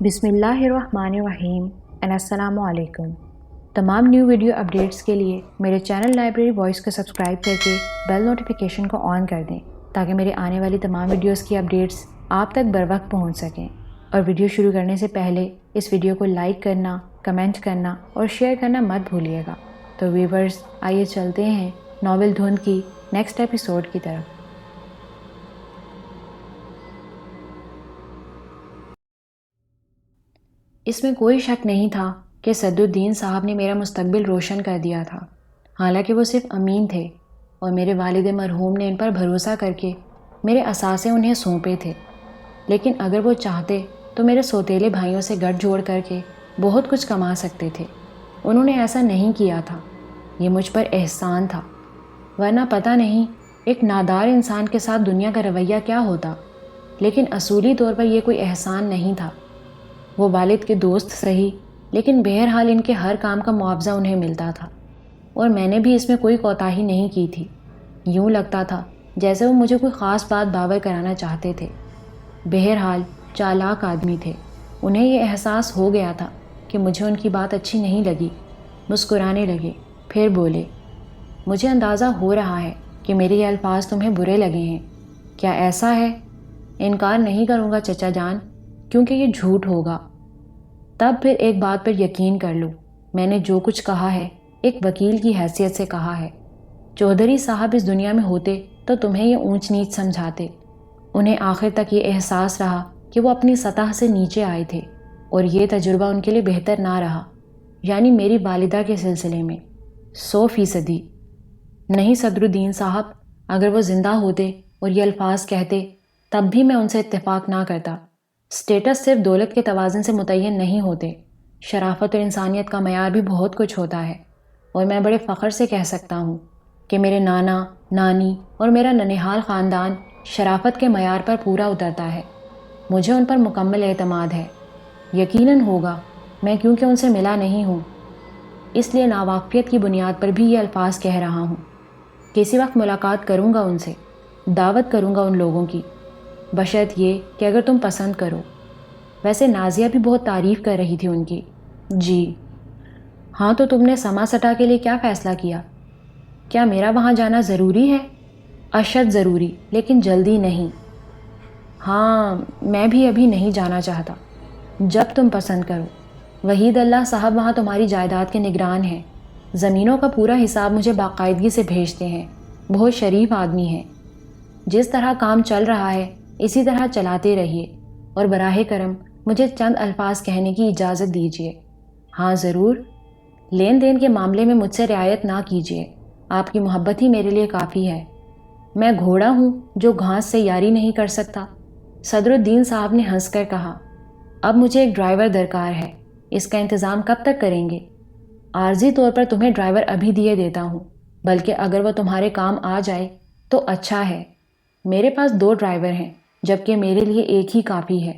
بسم اللہ الرحمن الرحیم السلام علیکم۔ تمام نیو ویڈیو اپڈیٹس کے لیے میرے چینل لائبریری وائس کو سبسکرائب کر کے بیل نوٹیفیکیشن کو آن کر دیں تاکہ میرے آنے والی تمام ویڈیوز کی اپڈیٹس آپ تک بر وقت پہنچ سکیں۔ اور ویڈیو شروع کرنے سے پہلے اس ویڈیو کو لائک کرنا، کمنٹ کرنا اور شیئر کرنا مت بھولیے گا۔ تو ویورز، آئیے چلتے ہیں ناول دھند کی نیکسٹ ایپیسوڈ کی طرف۔ اس میں کوئی شک نہیں تھا کہ صدرالدین صاحب نے میرا مستقبل روشن کر دیا تھا، حالانکہ وہ صرف امین تھے اور میرے والد مرحوم نے ان پر بھروسہ کر کے میرے اثاثے انہیں سونپے تھے۔ لیکن اگر وہ چاہتے تو میرے سوتیلے بھائیوں سے گٹھ جوڑ کر کے بہت کچھ کما سکتے تھے۔ انہوں نے ایسا نہیں کیا تھا، یہ مجھ پر احسان تھا، ورنہ پتہ نہیں ایک نادار انسان کے ساتھ دنیا کا رویہ کیا ہوتا۔ لیکن اصولی طور پر یہ کوئی احسان نہیں تھا۔ وہ والد کے دوست صحیح، لیکن بہرحال ان کے ہر کام کا معاوضہ انہیں ملتا تھا، اور میں نے بھی اس میں کوئی کوتاہی نہیں کی تھی۔ یوں لگتا تھا جیسے وہ مجھے کوئی خاص بات باور کرانا چاہتے تھے۔ بہرحال چالاک آدمی تھے، انہیں یہ احساس ہو گیا تھا کہ مجھے ان کی بات اچھی نہیں لگی۔ مسکرانے لگے، پھر بولے، مجھے اندازہ ہو رہا ہے کہ میرے یہ الفاظ تمہیں برے لگے ہیں۔ کیا ایسا ہے؟ انکار نہیں کروں گا چچا جان، کیونکہ یہ جھوٹ ہوگا۔ تب پھر ایک بات پر یقین کر لو، میں نے جو کچھ کہا ہے ایک وکیل کی حیثیت سے کہا ہے۔ چودھری صاحب اس دنیا میں ہوتے تو تمہیں یہ اونچ نیچ سمجھاتے۔ انہیں آخر تک یہ احساس رہا کہ وہ اپنی سطح سے نیچے آئے تھے، اور یہ تجربہ ان کے لیے بہتر نہ رہا، یعنی میری والدہ کے سلسلے میں 100%۔ نہیں صدرالدین صاحب، اگر وہ زندہ ہوتے اور یہ الفاظ کہتے تب بھی میں ان سے اتفاق نہ کرتا۔ سٹیٹس صرف دولت کے توازن سے متعین نہیں ہوتے، شرافت اور انسانیت کا معیار بھی بہت کچھ ہوتا ہے، اور میں بڑے فخر سے کہہ سکتا ہوں کہ میرے نانا، نانی اور میرا ننہال خاندان شرافت کے معیار پر پورا اترتا ہے۔ مجھے ان پر مکمل اعتماد ہے۔ یقیناً ہوگا، میں کیونکہ ان سے ملا نہیں ہوں، اس لیے ناواقفیت کی بنیاد پر بھی یہ الفاظ کہہ رہا ہوں۔ کسی وقت ملاقات کروں گا ان سے، دعوت کروں گا ان لوگوں کی، بشرط یہ کہ اگر تم پسند کرو۔ ویسے نازیہ بھی بہت تعریف کر رہی تھی ان کی۔ جی ہاں، تو تم نے سما سٹا کے لیے کیا فیصلہ کیا؟ کیا میرا وہاں جانا ضروری ہے؟ اشد ضروری، لیکن جلدی نہیں۔ ہاں، میں بھی ابھی نہیں جانا چاہتا، جب تم پسند کرو۔ وحید اللہ صاحب وہاں تمہاری جائیداد کے نگران ہیں، زمینوں کا پورا حساب مجھے باقاعدگی سے بھیجتے ہیں، بہت شریف آدمی ہیں۔ جس طرح کام چل رہا ہے اسی طرح چلاتے رہیے، اور براہ کرم مجھے چند الفاظ کہنے کی اجازت دیجیے۔ ہاں ضرور۔ لین دین کے معاملے میں مجھ سے رعایت نہ کیجیے، آپ کی محبت ہی میرے لیے کافی ہے۔ میں گھوڑا ہوں جو گھاس سے یاری نہیں کر سکتا، صدرالدین صاحب نے ہنس کر کہا۔ اب مجھے ایک ڈرائیور درکار ہے، اس کا انتظام کب تک کریں گے؟ عارضی طور پر تمہیں ڈرائیور ابھی دیے دیتا ہوں، بلکہ اگر وہ تمہارے کام آ جائے تو اچھا ہے۔ میرے پاس 2 ڈرائیور ہیں، جبکہ میرے لیے ایک ہی کافی ہے۔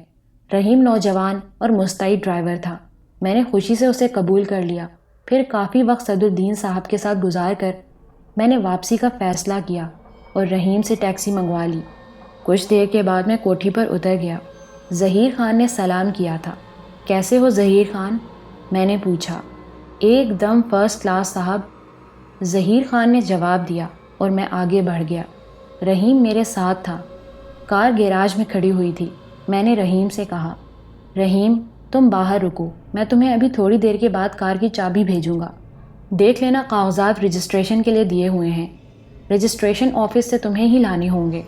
رحیم نوجوان اور مستعد ڈرائیور تھا، میں نے خوشی سے اسے قبول کر لیا۔ پھر کافی وقت صدرالدین صاحب کے ساتھ گزار کر میں نے واپسی کا فیصلہ کیا اور رحیم سے ٹیکسی منگوا لی۔ کچھ دیر کے بعد میں کوٹھی پر اتر گیا۔ ظہیر خان نے سلام کیا تھا۔ کیسے ہو ظہیر خان؟ میں نے پوچھا۔ ایک دم فرسٹ کلاس صاحب، ظہیر خان نے جواب دیا، اور میں آگے بڑھ گیا۔ رحیم میرے ساتھ تھا۔ کار گیراج میں کھڑی ہوئی تھی۔ میں نے رحیم سے کہا، رحیم تم باہر رکو، میں تمہیں ابھی تھوڑی دیر کے بعد کار کی چابی بھیجوں گا۔ دیکھ لینا کاغذات رجسٹریشن کے لیے دیے ہوئے ہیں، رجسٹریشن آفس سے تمہیں ہی لانے ہوں گے۔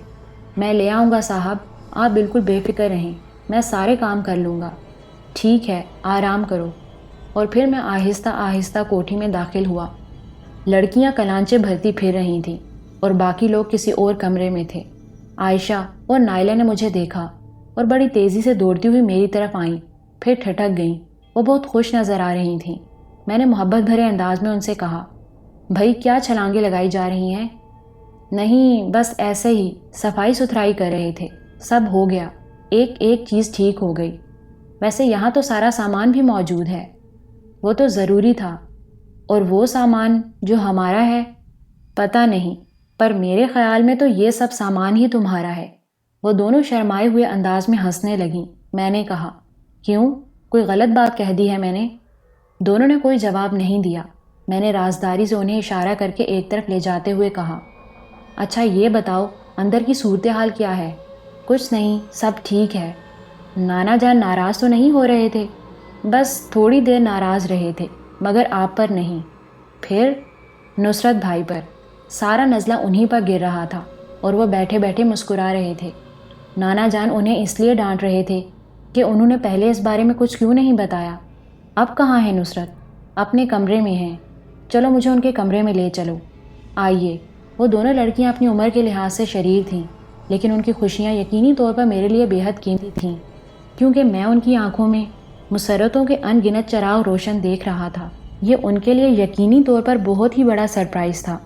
میں لے آؤں گا صاحب، آپ بالکل بے فکر رہیں، میں سارے کام کر لوں گا۔ ٹھیک ہے، آرام کرو۔ اور پھر میں آہستہ آہستہ کوٹھی میں داخل ہوا۔ لڑکیاں کلانچے بھرتی پھر رہی تھیں اور باقی لوگ کسی اور کمرے میں تھے۔ عائشہ اور نائلہ نے مجھے دیکھا اور بڑی تیزی سے دوڑتی ہوئی میری طرف آئیں، پھر ٹھٹک گئیں۔ وہ بہت خوش نظر آ رہی تھیں۔ میں نے محبت بھرے انداز میں ان سے کہا، بھائی کیا چھلانگیں لگائی جا رہی ہیں؟ نہیں، بس ایسے ہی صفائی ستھرائی کر رہے تھے، سب ہو گیا، ایک ایک چیز ٹھیک ہو گئی۔ ویسے یہاں تو سارا سامان بھی موجود ہے۔ وہ تو ضروری تھا، اور وہ سامان جو ہمارا ہے پتہ نہیں، پر میرے خیال میں تو یہ سب سامان ہی تمہارا ہے۔ وہ دونوں شرمائے ہوئے انداز میں ہنسنے لگیں۔ میں نے کہا، کیوں؟ کوئی غلط بات کہہ دی ہے میں نے؟ دونوں نے کوئی جواب نہیں دیا۔ میں نے رازداری سے انہیں اشارہ کر کے ایک طرف لے جاتے ہوئے کہا، اچھا یہ بتاؤ اندر کی صورتحال کیا ہے؟ کچھ نہیں، سب ٹھیک ہے۔ نانا جان ناراض تو نہیں ہو رہے تھے؟ بس تھوڑی دیر ناراض رہے تھے، مگر آپ پر نہیں۔ پھر؟ نصرت بھائی پر۔ سارا نزلہ انہی پر گر رہا تھا اور وہ بیٹھے بیٹھے مسکرا رہے تھے۔ نانا جان انہیں اس لیے ڈانٹ رہے تھے کہ انہوں نے پہلے اس بارے میں کچھ کیوں نہیں بتایا۔ اب کہاں ہے نصرت؟ اپنے کمرے میں ہیں۔ چلو مجھے ان کے کمرے میں لے چلو۔ آئیے۔ وہ دونوں لڑکیاں اپنی عمر کے لحاظ سے شریر تھیں، لیکن ان کی خوشیاں یقینی طور پر میرے لیے بے حد قیمتی تھیں، کیونکہ میں ان کی آنکھوں میں مسرتوں کے ان گنت چراغ روشن دیکھ رہا تھا۔ یہ ان کے لیے یقینی طور پر بہت ہی بڑا سرپرائز تھا۔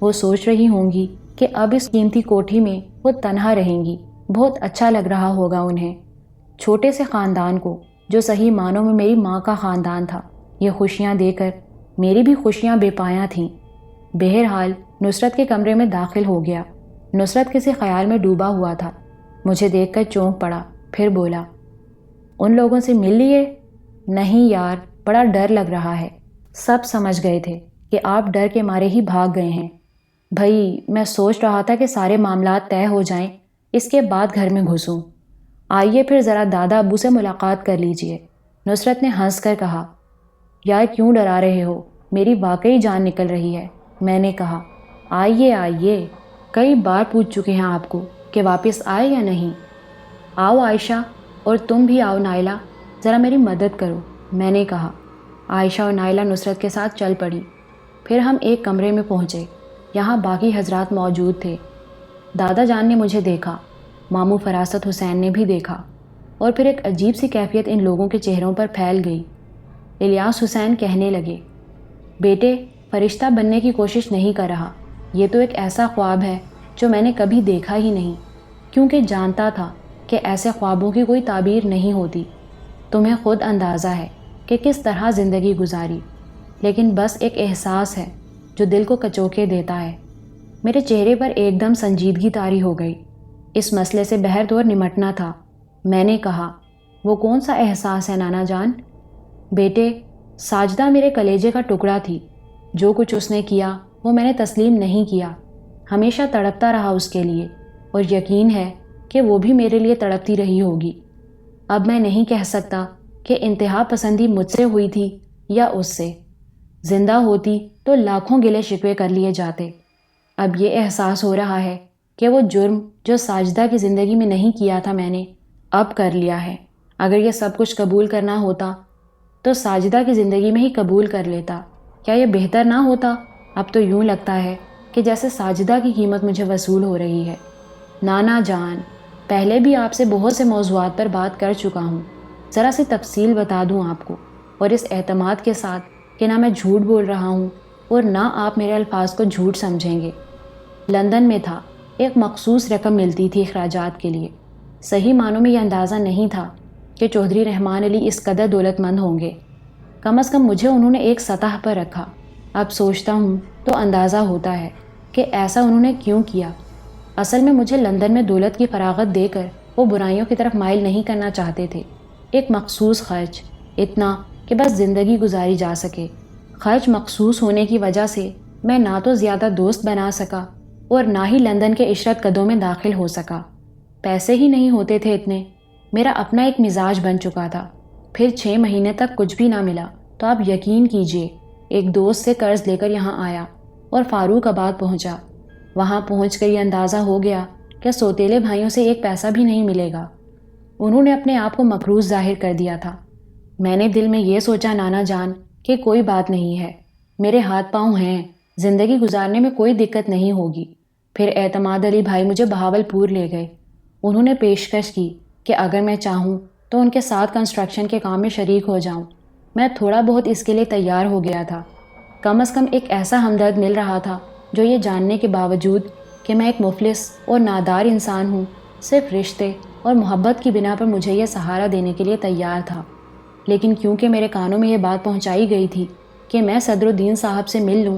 وہ سوچ رہی ہوں گی کہ اب اس قیمتی کوٹھی میں وہ تنہا رہیں گی۔ بہت اچھا لگ رہا ہوگا انہیں، چھوٹے سے خاندان کو جو صحیح معنوں میں میری ماں کا خاندان تھا۔ یہ خوشیاں دے کر میری بھی خوشیاں بے پایاں تھیں۔ بہرحال نصرت کے کمرے میں داخل ہو گیا۔ نصرت کسی خیال میں ڈوبا ہوا تھا۔ مجھے دیکھ کر چونک پڑا، پھر بولا، ان لوگوں سے مل لیے؟ نہیں یار، بڑا ڈر لگ رہا ہے۔ سب سمجھ گئے تھے کہ آپ ڈر کے مارے ہی بھاگ گئے ہیں۔ بھائی میں سوچ رہا تھا کہ سارے معاملات طے ہو جائیں، اس کے بعد گھر میں گھسوں۔ آئیے پھر ذرا دادا ابو سے ملاقات کر لیجئے۔ نصرت نے ہنس کر کہا، یار کیوں ڈرا رہے ہو؟ میری واقعی جان نکل رہی ہے۔ میں نے کہا، آئیے آئیے، کئی بار پوچھ چکے ہیں آپ کو کہ واپس آئے یا نہیں۔ آؤ عائشہ، اور تم بھی آؤ نائلہ، ذرا میری مدد کرو، میں نے کہا۔ عائشہ اور نائلہ نصرت کے ساتھ چل پڑی۔ پھر ہم ایک کمرے میں پہنچے۔ یہاں باقی حضرات موجود تھے۔ دادا جان نے مجھے دیکھا، ماموں فراست حسین نے بھی دیکھا، اور پھر ایک عجیب سی کیفیت ان لوگوں کے چہروں پر پھیل گئی۔ الیاس حسین کہنے لگے، بیٹے فرشتہ بننے کی کوشش نہیں کر رہا، یہ تو ایک ایسا خواب ہے جو میں نے کبھی دیکھا ہی نہیں، کیونکہ جانتا تھا کہ ایسے خوابوں کی کوئی تعبیر نہیں ہوتی۔ تمہیں خود اندازہ ہے کہ کس طرح زندگی گزاری، لیکن بس ایک احساس ہے جو دل کو کچوکے دیتا ہے۔ میرے چہرے پر ایک دم سنجیدگی طاری ہو گئی۔ اس مسئلے سے بہر طور نمٹنا تھا۔ میں نے کہا، وہ کون سا احساس ہے نانا جان؟ بیٹے ساجدہ میرے کلیجے کا ٹکڑا تھی۔ جو کچھ اس نے کیا وہ میں نے تسلیم نہیں کیا، ہمیشہ تڑپتا رہا اس کے لیے، اور یقین ہے کہ وہ بھی میرے لیے تڑپتی رہی ہوگی۔ اب میں نہیں کہہ سکتا کہ انتہا پسندی مجھ سے ہوئی تھی یا اس سے۔ زندہ ہوتی تو لاکھوں گلے شکوے کر لیے جاتے۔ اب یہ احساس ہو رہا ہے کہ وہ جرم جو ساجدہ کی زندگی میں نہیں کیا تھا میں نے، اب کر لیا ہے۔ اگر یہ سب کچھ قبول کرنا ہوتا تو ساجدہ کی زندگی میں ہی قبول کر لیتا۔ کیا یہ بہتر نہ ہوتا؟ اب تو یوں لگتا ہے کہ جیسے ساجدہ کی قیمت مجھے وصول ہو رہی ہے۔ نانا جان، پہلے بھی آپ سے بہت سے موضوعات پر بات کر چکا ہوں، ذرا سی تفصیل بتا دوں آپ کو، اور اس اعتماد کے ساتھ کہ نہ میں جھوٹ بول رہا ہوں اور نہ آپ میرے الفاظ کو جھوٹ سمجھیں گے۔ لندن میں تھا، ایک مخصوص رقم ملتی تھی اخراجات کے لیے۔ صحیح معنوں میں یہ اندازہ نہیں تھا کہ چودھری رحمان علی اس قدر دولت مند ہوں گے۔ کم از کم مجھے انہوں نے ایک سطح پر رکھا۔ اب سوچتا ہوں تو اندازہ ہوتا ہے کہ ایسا انہوں نے کیوں کیا۔ اصل میں مجھے لندن میں دولت کی فراغت دے کر وہ برائیوں کی طرف مائل نہیں کرنا چاہتے تھے۔ ایک مخصوص خرچ، اتنا کہ بس زندگی گزاری جا سکے۔ خرچ مخصوص ہونے کی وجہ سے میں نہ تو زیادہ دوست بنا سکا اور نہ ہی لندن کے عشرت قدوں میں داخل ہو سکا۔ پیسے ہی نہیں ہوتے تھے اتنے۔ میرا اپنا ایک مزاج بن چکا تھا۔ پھر 6 مہینے تک کچھ بھی نہ ملا تو آپ یقین کیجئے ایک دوست سے قرض لے کر یہاں آیا اور فاروق آباد پہنچا۔ وہاں پہنچ کر یہ اندازہ ہو گیا کہ سوتیلے بھائیوں سے ایک پیسہ بھی نہیں ملے گا۔ انہوں نے اپنے آپ کو مقروض ظاہر کر دیا تھا۔ میں نے دل میں یہ سوچا نانا جان کہ کوئی بات نہیں ہے، میرے ہاتھ پاؤں ہیں، زندگی گزارنے میں کوئی دقت نہیں ہوگی۔ پھر اعتماد علی بھائی مجھے بہاولپور لے گئے۔ انہوں نے پیشکش کی کہ اگر میں چاہوں تو ان کے ساتھ کنسٹرکشن کے کام میں شریک ہو جاؤں۔ میں تھوڑا بہت اس کے لیے تیار ہو گیا تھا۔ کم از کم ایک ایسا ہمدرد مل رہا تھا جو یہ جاننے کے باوجود کہ میں ایک مفلس اور نادار انسان ہوں، صرف رشتے اور محبت کی بنا پر مجھے یہ سہارا دینے کے لیے تیار تھا۔ لیکن کیونکہ میرے کانوں میں یہ بات پہنچائی گئی تھی کہ میں صدر الدین صاحب سے مل لوں،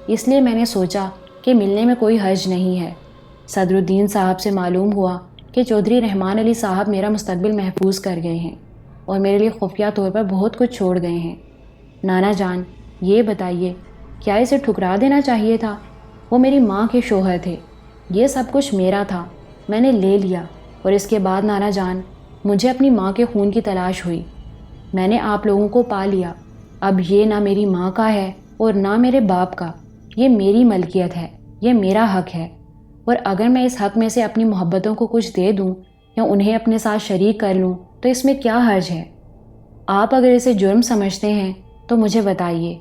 اس لیے میں نے سوچا کہ ملنے میں کوئی حرج نہیں ہے۔ صدر الدین صاحب سے معلوم ہوا کہ چودھری رحمان علی صاحب میرا مستقبل محفوظ کر گئے ہیں۔ اور میرے لیے خفیہ طور پر بہت کچھ چھوڑ گئے ہیں۔ نانا جان، یہ بتائیے، کیا اسے ٹھکرا دینا چاہیے تھا؟ وہ میری ماں کے شوہر تھے، یہ سب کچھ میرا تھا، میں نے لے لیا۔ اور اس کے بعد نانا جان، مجھے اپنی ماں کے خون کی تلاش ہوئی، میں نے آپ لوگوں کو پا لیا۔ اب یہ نہ میری ماں کا ہے اور نہ میرے باپ کا، یہ میری ملکیت ہے، یہ میرا حق ہے۔ اور اگر میں اس حق میں سے اپنی محبتوں کو کچھ دے دوں یا انہیں اپنے ساتھ شریک کر لوں تو اس میں کیا حرج ہے؟ آپ اگر اسے جرم سمجھتے ہیں تو مجھے بتائیے،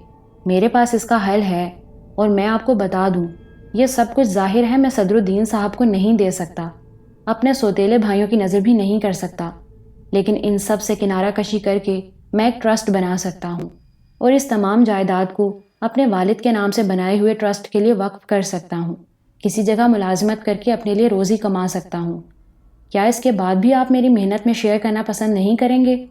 میرے پاس اس کا حل ہے۔ اور میں آپ کو بتا دوں، یہ سب کچھ ظاہر ہے میں صدر الدین صاحب کو نہیں دے سکتا، اپنے سوتیلے بھائیوں کی نظر بھی نہیں کر سکتا، لیکن ان سب سے کنارہ کشی کر کے میں ایک ٹرسٹ بنا سکتا ہوں اور اس تمام جائیداد کو اپنے والد کے نام سے بنائے ہوئے ٹرسٹ کے لیے وقف کر سکتا ہوں، کسی جگہ ملازمت کر کے اپنے لیے روزی کما سکتا ہوں۔ کیا اس کے بعد بھی آپ میری محنت میں شیئر کرنا پسند نہیں کریں گے؟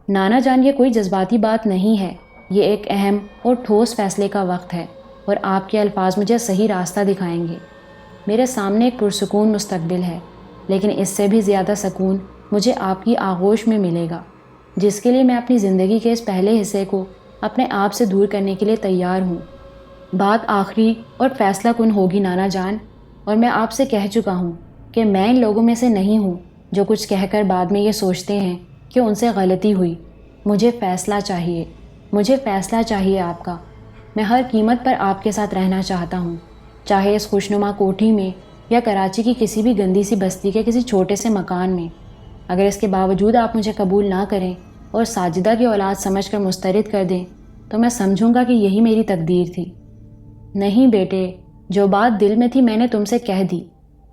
نانا جان، یہ کوئی جذباتی بات نہیں ہے، یہ ایک اہم اور ٹھوس فیصلے کا وقت ہے اور آپ کے الفاظ مجھے صحیح راستہ دکھائیں گے۔ میرے سامنے ایک پرسکون مستقبل ہے، لیکن اس سے بھی زیادہ سکون مجھے آپ کی آغوش میں ملے گا، جس کے لیے میں اپنی زندگی کے اس پہلے حصے کو اپنے آپ سے دور کرنے کے لیے تیار ہوں۔ بات آخری اور فیصلہ کن ہوگی نانا جان، اور میں آپ سے کہہ چکا ہوں کہ میں ان لوگوں میں سے نہیں ہوں جو کچھ کہہ کر بعد میں یہ سوچتے ہیں کہ ان سے غلطی ہوئی۔ مجھے فیصلہ چاہیے، مجھے فیصلہ چاہیے آپ کا۔ میں ہر قیمت پر آپ کے ساتھ رہنا چاہتا ہوں، چاہے اس خوشنما کوٹھی میں یا کراچی کی کسی بھی گندی سی بستی کے کسی چھوٹے سے مکان میں۔ اگر اس کے باوجود آپ مجھے قبول نہ کریں اور ساجدہ کی اولاد سمجھ کر مسترد کر دیں تو میں سمجھوں گا کہ یہی میری تقدیر تھی۔ نہیں بیٹے، جو بات دل میں تھی میں نے تم سے کہہ دی،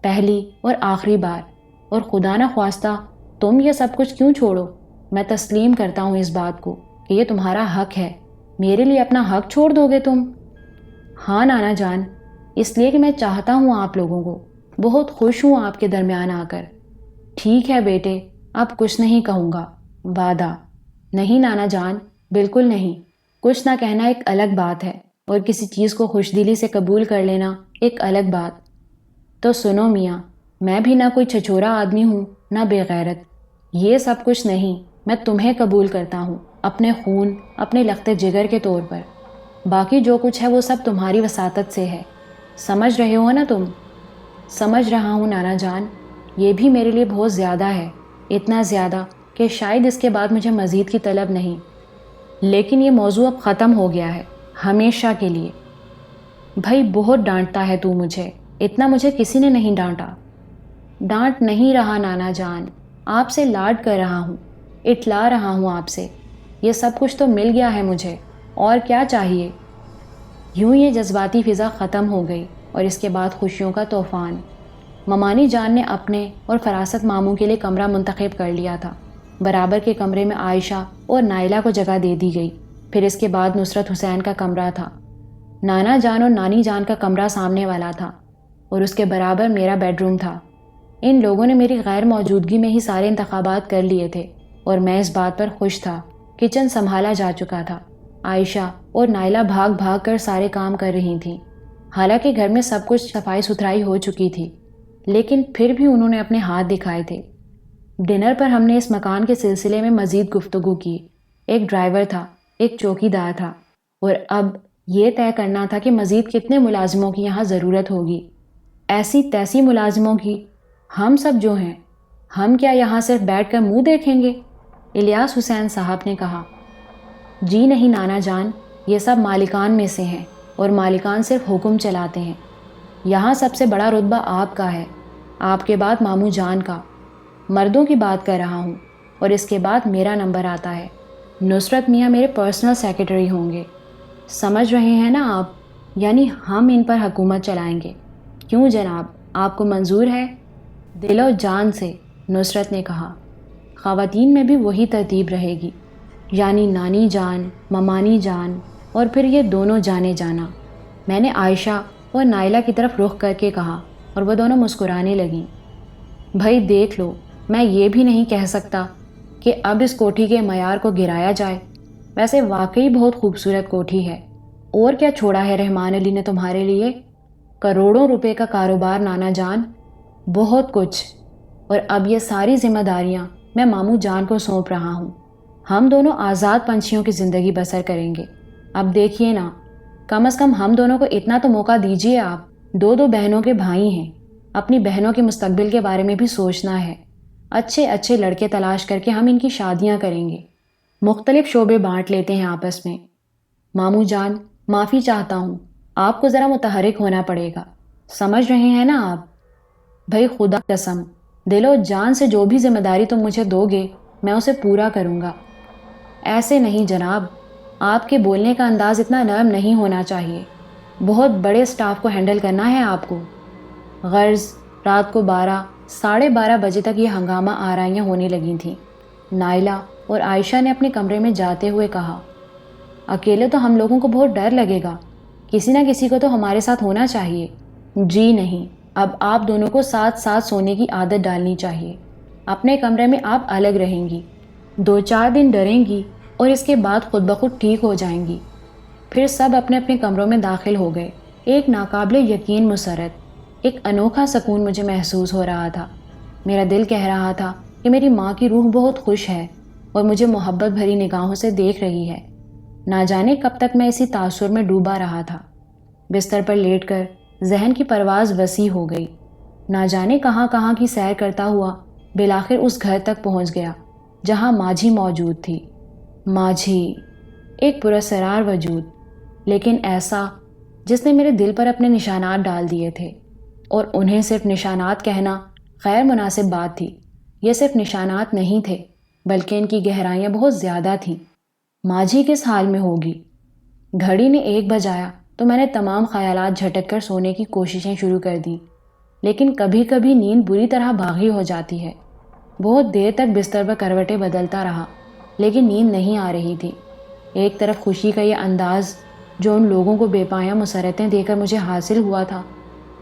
پہلی اور آخری بار، اور خدا نہ خواستہ تم یہ سب کچھ کیوں چھوڑو۔ میں تسلیم کرتا ہوں اس بات کو کہ یہ تمہارا حق ہے، میرے لیے اپنا حق چھوڑ دو گے تم؟ ہاں نانا جان، اس لیے کہ میں چاہتا ہوں آپ لوگوں کو، بہت خوش ہوں آپ کے درمیان آ کر۔ ٹھیک ہے بیٹے، اب کچھ نہیں کہوں گا، وعدہ۔ نہیں نانا جان، بالکل نہیں، کچھ نہ کہنا ایک الگ بات ہے اور کسی چیز کو خوش دلی سے قبول کر لینا ایک الگ بات۔ تو سنو میاں، میں بھی نہ کوئی چھچورا آدمی ہوں نہ بے غیرت، یہ سب کچھ نہیں، میں تمہیں قبول کرتا ہوں اپنے خون، اپنے لخت جگر کے طور پر۔ باقی جو کچھ ہے وہ سب تمہاری وساطت سے ہے، سمجھ رہے ہو نا تم؟ سمجھ رہا ہوں نانا جان، یہ بھی میرے لیے بہت زیادہ ہے، اتنا زیادہ کہ شاید اس کے بعد مجھے مزید کی طلب نہیں۔ لیکن یہ موضوع اب ختم ہو گیا ہے، ہمیشہ کے لیے۔ بھائی بہت ڈانٹتا ہے تو مجھے، اتنا مجھے کسی نے نہیں ڈانٹا۔ ڈانٹ نہیں رہا نانا جان، آپ سے لاڈ کر رہا ہوں، اٹلا رہا ہوں آپ سے، یہ سب کچھ تو مل گیا ہے مجھے، اور کیا چاہیے؟ یوں یہ جذباتی فضا ختم ہو گئی اور اس کے بعد خوشیوں کا طوفان۔ ممانی جان نے اپنے اور فراست ماموں کے لیے کمرہ منتخب کر لیا تھا۔ برابر کے کمرے میں عائشہ اور نائلہ کو جگہ دے دی گئی، پھر اس کے بعد نصرت حسین کا کمرہ تھا۔ نانا جان اور نانی جان کا کمرہ سامنے والا تھا اور اس کے برابر میرا بیڈ روم تھا۔ ان لوگوں نے میری غیر موجودگی میں ہی سارے انتخابات کر لیے تھے اور میں اس بات پر خوش تھا۔ کچن سنبھالا جا چکا تھا، عائشہ اور نائلہ بھاگ بھاگ کر سارے کام کر رہی تھیں۔ حالانکہ گھر میں سب کچھ صفائی ستھرائی ہو چکی تھی، لیکن پھر بھی انہوں نے اپنے ہاتھ دکھائے تھے۔ ڈنر پر ہم نے اس مکان کے سلسلے میں مزید گفتگو کی۔ ایک ڈرائیور تھا، ایک چوکی دار تھا، اور اب یہ طے کرنا تھا کہ مزید کتنے ملازموں کی یہاں ضرورت ہوگی۔ ایسی تیسی ملازموں کی، ہم سب جو ہیں، ہم کیا یہاں صرف بیٹھ کر منہ دیکھیں گے؟ الیاس حسین صاحب نے کہا۔ جی نہیں نانا جان، یہ سب مالکان میں سے ہیں اور مالکان صرف حکم چلاتے ہیں۔ یہاں سب سے بڑا رتبہ آپ کا ہے، آپ کے بعد ماموں جان کا۔ مردوں کی بات کر رہا ہوں، اور اس کے بعد میرا نمبر آتا ہے۔ نصرت میاں میرے پرسنل سیکرٹری ہوں گے، سمجھ رہے ہیں نا آپ؟ یعنی ہم ان پر حکومت چلائیں گے۔ کیوں جناب، آپ کو منظور ہے؟ دل و جان سے، نصرت نے کہا۔ خواتین میں بھی وہی ترتیب رہے گی، یعنی نانی جان، ممانی جان، اور پھر یہ دونوں جانے جانا۔ میں نے عائشہ اور نائلہ کی طرف رخ کر کے کہا اور وہ دونوں مسکرانے لگیں۔ بھائی دیکھ لو، میں یہ بھی نہیں کہہ سکتا کہ اب اس کوٹھی کے معیار کو گرایا جائے، ویسے واقعی بہت خوبصورت کوٹھی ہے۔ اور کیا چھوڑا ہے رحمان علی نے تمہارے لیے؟ کروڑوں روپے کا کاروبار نانا جان، بہت کچھ۔ اور اب یہ ساری ذمہ داریاں میں ماموں جان کو سونپ رہا ہوں۔ ہم دونوں آزاد پنچھیوں کی زندگی بسر کریں گے۔ اب دیکھیے نا، کم از کم ہم دونوں کو اتنا تو موقع دیجیے۔ آپ دو بہنوں کے بھائی ہیں، اپنی بہنوں کے مستقبل کے بارے میں بھی سوچنا ہے۔ اچھے اچھے لڑکے تلاش کر کے ہم ان کی شادیاں کریں گے، مختلف شعبے بانٹ لیتے ہیں آپس میں۔ ماموں جان، معافی چاہتا ہوں، آپ کو ذرا متحرک ہونا پڑے گا، سمجھ رہے ہیں نا آپ؟ بھائی خدا قسم، دل و جان سے جو بھی ذمہ داری تم مجھے دو گے میں اسے پورا کروں گا۔ ایسے نہیں جناب، آپ کے بولنے کا انداز اتنا نرم نہیں ہونا چاہیے، بہت بڑے اسٹاف کو ہینڈل کرنا ہے آپ کو۔ غرض رات کو 12 بجے تک یہ ہنگامہ آرائیاں ہونے لگی تھیں۔ نائلہ اور عائشہ نے اپنے کمرے میں جاتے ہوئے کہا، اکیلے تو ہم لوگوں کو بہت ڈر لگے گا، کسی نہ کسی کو تو ہمارے ساتھ ہونا چاہیے۔ جی نہیں، اب آپ دونوں کو ساتھ ساتھ سونے کی عادت ڈالنی چاہیے۔ اپنے کمرے میں آپ الگ رہیں گی، 2-4 دن ڈریں گی اور اس کے بعد خود بخود ٹھیک ہو جائیں گی۔ پھر سب اپنے اپنے کمروں میں داخل ہو گئے۔ ایک ناقابل یقین مسرت، ایک انوکھا سکون مجھے محسوس ہو رہا تھا۔ میرا دل کہہ رہا تھا کہ میری ماں کی روح بہت خوش ہے اور مجھے محبت بھری نگاہوں سے دیکھ رہی ہے۔ نہ جانے کب تک میں اسی تاثر میں ڈوبا رہا تھا۔ بستر پر لیٹ کر ذہن کی پرواز وسیع ہو گئی۔ نہ جانے کہاں کہاں کی سیر کرتا ہوا بالآخر اس گھر تک پہنچ گیا جہاں ماجھی موجود تھی۔ ماجھی، ایک پراسرار وجود، لیکن ایسا جس نے میرے دل پر اپنے نشانات ڈال دیے تھے، اور انہیں صرف نشانات کہنا غیر مناسب بات تھی۔ یہ صرف نشانات نہیں تھے بلکہ ان کی گہرائیاں بہت زیادہ تھیں۔ ماجھی کس حال میں ہوگی؟ گھڑی نے 1 بجایا تو میں نے تمام خیالات جھٹک کر سونے کی کوششیں شروع کر دیں، لیکن کبھی کبھی نیند بری طرح باغی ہو جاتی ہے۔ بہت دیر تک بستر پر کروٹیں بدلتا رہا لیکن نیند نہیں آ رہی تھی۔ ایک طرف خوشی کا یہ انداز جو ان لوگوں کو بے پایہ مسرتیں دے کر مجھے حاصل ہوا تھا،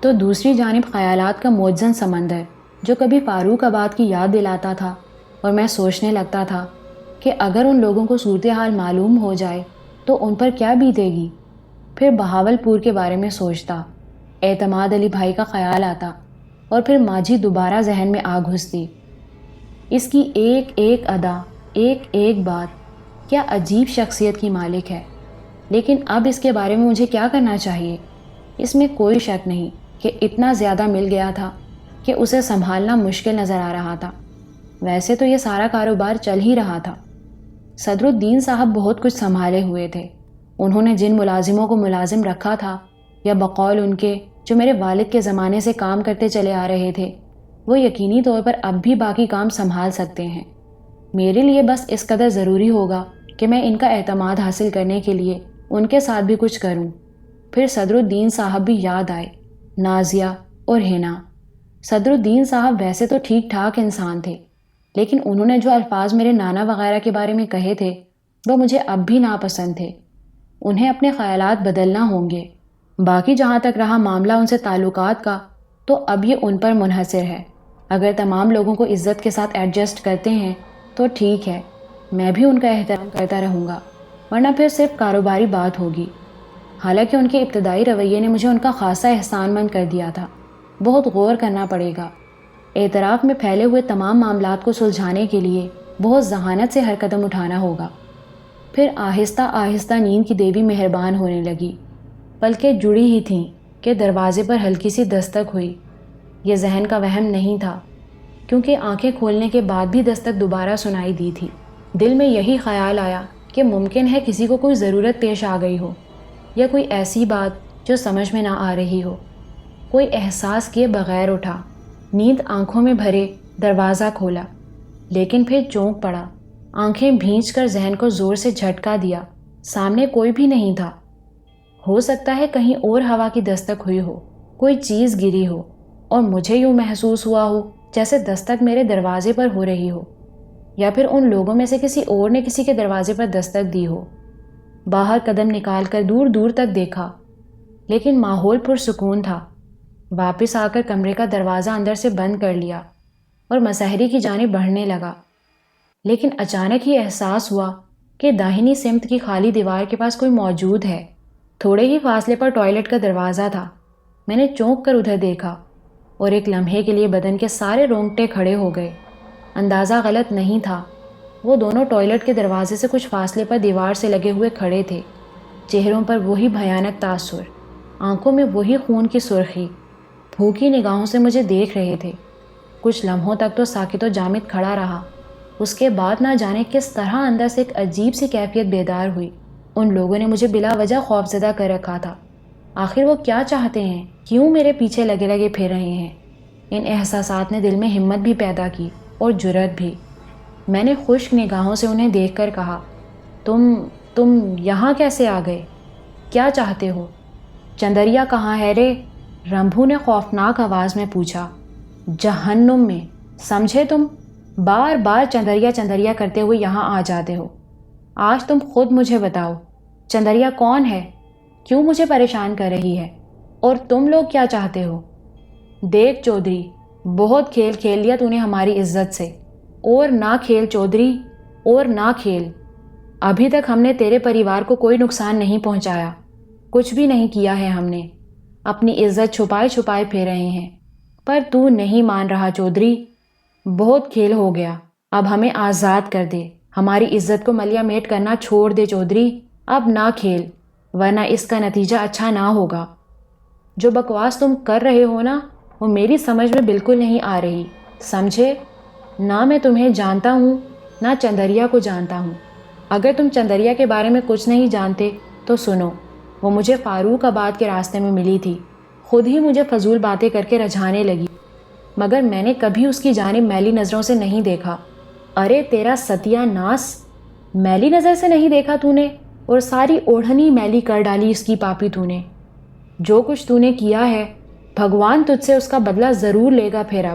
تو دوسری جانب خیالات کا موجزن سمندر جو کبھی فاروق آباد کی یاد دلاتا تھا، اور میں سوچنے لگتا تھا کہ اگر ان لوگوں کو صورتحال معلوم ہو جائے تو ان پر کیا بیتے گی۔ پھر بہاول پور کے بارے میں سوچتا، اعتماد علی بھائی کا خیال آتا، اور پھر ماجھی دوبارہ ذہن میں آ گھستی۔ اس کی ایک ایک ادا، ایک ایک بات، کیا عجیب شخصیت کی مالک ہے۔ لیکن اب اس کے بارے میں مجھے کیا کرنا چاہیے؟ اس میں کوئی شک نہیں کہ اتنا زیادہ مل گیا تھا کہ اسے سنبھالنا مشکل نظر آ رہا تھا۔ ویسے تو یہ سارا کاروبار چل ہی رہا تھا۔ صدر الدین صاحب بہت کچھ سنبھالے ہوئے تھے۔ انہوں نے جن ملازموں کو ملازم رکھا تھا، یا بقول ان کے جو میرے والد کے زمانے سے کام کرتے چلے آ رہے تھے، وہ یقینی طور پر اب بھی باقی کام سنبھال سکتے ہیں۔ میرے لیے بس اس قدر ضروری ہوگا کہ میں ان کا اعتماد حاصل کرنے کے لیے ان کے ساتھ بھی کچھ کروں۔ پھر صدر الدین صاحب بھی یاد آئے، نازیہ اور ہنا۔ صدر الدین صاحب ویسے تو ٹھیک ٹھاک انسان تھے، لیکن انہوں نے جو الفاظ میرے نانا وغیرہ کے بارے میں کہے تھے وہ مجھے اب بھی ناپسند تھے۔ انہیں اپنے خیالات بدلنا ہوں گے۔ باقی جہاں تک رہا معاملہ ان سے تعلقات کا، تو اب یہ ان پر منحصر ہے۔ اگر تمام لوگوں کو عزت کے ساتھ ایڈجسٹ کرتے ہیں تو ٹھیک ہے، میں بھی ان کا احترام کرتا رہوں گا، ورنہ پھر صرف کاروباری بات ہوگی۔ حالانکہ ان کے ابتدائی رویے نے مجھے ان کا خاصا احسان مند کر دیا تھا۔ بہت غور کرنا پڑے گا۔ اعتراف میں پھیلے ہوئے تمام معاملات کو سلجھانے کے لیے بہت ذہانت سے ہر قدم اٹھانا ہوگا۔ پھر آہستہ آہستہ نیند کی دیوی مہربان ہونے لگی۔ پلکیں جڑی ہی تھیں کہ دروازے پر ہلکی سی دستک ہوئی۔ یہ ذہن کا وہم نہیں تھا، کیونکہ آنکھیں کھولنے کے بعد بھی دستک دوبارہ سنائی دی تھی۔ دل میں یہی خیال آیا کہ ممکن ہے کسی کو کوئی ضرورت پیش آ گئی ہو، یا کوئی ایسی بات جو سمجھ میں نہ آ رہی ہو۔ کوئی احساس کیے بغیر اٹھا، نیند آنکھوں میں بھرے دروازہ کھولا، لیکن پھر چونک پڑا۔ آنکھیں بھینچ کر ذہن کو زور سے جھٹکا دیا۔ سامنے کوئی بھی نہیں تھا۔ ہو سکتا ہے کہیں اور ہوا کی دستک ہوئی ہو، کوئی چیز گری ہو، اور مجھے یوں محسوس ہوا ہو جیسے دستک میرے دروازے پر ہو رہی ہو، یا پھر ان لوگوں میں سے کسی اور نے کسی کے دروازے پر دستک دی ہو۔ باہر قدم نکال کر دور دور تک دیکھا، لیکن ماحول پرسکون تھا۔ واپس آ کر کمرے کا دروازہ اندر سے بند کر لیا اور مسحری کی جانب بڑھنے لگا، لیکن اچانک ہی احساس ہوا کہ داہنی سمت کی خالی دیوار کے پاس کوئی موجود ہے۔ تھوڑے ہی فاصلے پر ٹوائلٹ کا دروازہ تھا۔ میں نے چونک کر ادھر دیکھا اور ایک لمحے کے لیے بدن کے سارے رونگٹے کھڑے ہو گئے۔ اندازہ غلط نہیں تھا۔ وہ دونوں ٹوائلٹ کے دروازے سے کچھ فاصلے پر دیوار سے لگے ہوئے کھڑے تھے، چہروں پر وہی بھیانک تاثر، آنکھوں میں وہی خون کی سرخی، بھوکی نگاہوں سے مجھے دیکھ رہے تھے۔ کچھ لمحوں تک تو ساکت و جامد کھڑا رہا، اس کے بعد نہ جانے کس طرح اندر سے ایک عجیب سی کیفیت بیدار ہوئی۔ ان لوگوں نے مجھے بلا وجہ خوفزدہ کر رکھا تھا۔ آخر وہ کیا چاہتے ہیں؟ کیوں میرے پیچھے لگے لگے پھر رہے ہیں؟ ان احساسات نے دل میں ہمت بھی پیدا کی اور جرأت بھی۔ میں نے خشک نگاہوں سے انہیں دیکھ کر کہا، تم یہاں کیسے آ گئے؟ کیا چاہتے ہو؟ چندریا کہاں ہے رے؟ رمبھو نے خوفناک آواز میں پوچھا۔ جہنم میں، سمجھے تم؟ بار بار چندریا چندریا کرتے ہوئے یہاں آ جاتے ہو۔ آج تم خود مجھے بتاؤ، چندریا کون ہے؟ کیوں مجھے پریشان کر رہی ہے؟ اور تم لوگ کیا چاہتے ہو؟ دیکھ چودھری، بہت کھیل کھیل لیا تو نے ہماری عزت سے، اور نہ کھیل چودھری، اور نہ کھیل۔ ابھی تک ہم نے تیرے پریوار کو کوئی نقصان نہیں پہنچایا، کچھ بھی نہیں کیا ہے ہم نے، اپنی عزت چھپائے چھپائے پھر رہے ہیں، پر تو نہیں مان رہا چودھری۔ بہت کھیل ہو گیا، اب ہمیں آزاد کر دے، ہماری عزت کو ملیا میٹ کرنا چھوڑ دے چودھری، اب نہ کھیل، ورنہ اس کا نتیجہ اچھا نہ ہوگا۔ جو بکواس تم کر رہے ہو نا، وہ میری سمجھ میں بالکل نہیں آ رہی، سمجھے؟ نہ میں تمہیں جانتا ہوں، نہ چندریا کو جانتا ہوں۔ اگر تم چندریا کے بارے میں کچھ نہیں جانتے تو سنو، وہ مجھے فاروق آباد کے راستے میں ملی تھی، خود ہی مجھے فضول باتیں کر کے رجھانے لگی، مگر میں نے کبھی اس کی جانب میلی نظروں سے نہیں دیکھا۔ ارے تیرا ستیہ ناس، میلی نظر سے نہیں دیکھا تو نے، اور ساری اوڑھنی میلی کر ڈالی اس کی پاپی تو نے۔ جو کچھ تو نے کیا ہے، بھگوان تجھ سے اس کا بدلہ ضرور لے گا۔ پھر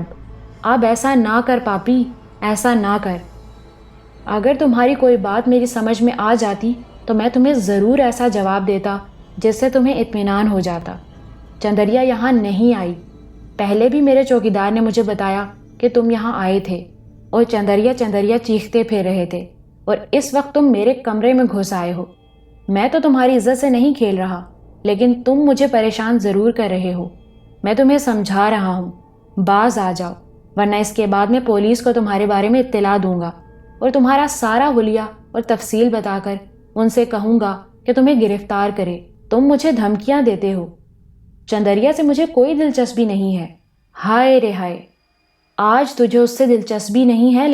اب ایسا نہ کر پاپی، ایسا نہ کر۔ اگر تمہاری کوئی بات میری سمجھ میں آ جاتی تو میں تمہیں ضرور ایسا جواب دیتا جس سے تمہیں اطمینان ہو جاتا۔ چندریا یہاں نہیں آئی، پہلے بھی میرے چوکیدار نے مجھے بتایا کہ تم یہاں آئے تھے اور چندریا چندریا چیختے پھر رہے تھے، اور اس وقت تم میرے کمرے میں گھس آئے ہو۔ میں تو تمہاری عزت سے نہیں کھیل رہا، لیکن تم مجھے پریشان ضرور کر رہے ہو۔ میں تمہیں سمجھا رہا ہوں، باز آ جاؤ، ورنہ اس کے بعد میں پولیس کو تمہارے بارے میں اطلاع دوں گا اور تمہارا سارا حلیہ اور تفصیل بتا کر ان سے کہوں گا کہ تمہیں گرفتار کرے۔ تم مجھے دھمکیاں دیتے ہو۔ چندریا سے مجھے کوئی دلچسپی نہیں ہے۔ ہائے رے ہائے، آج تجھے اس سے دلچسپی نہیں ہے،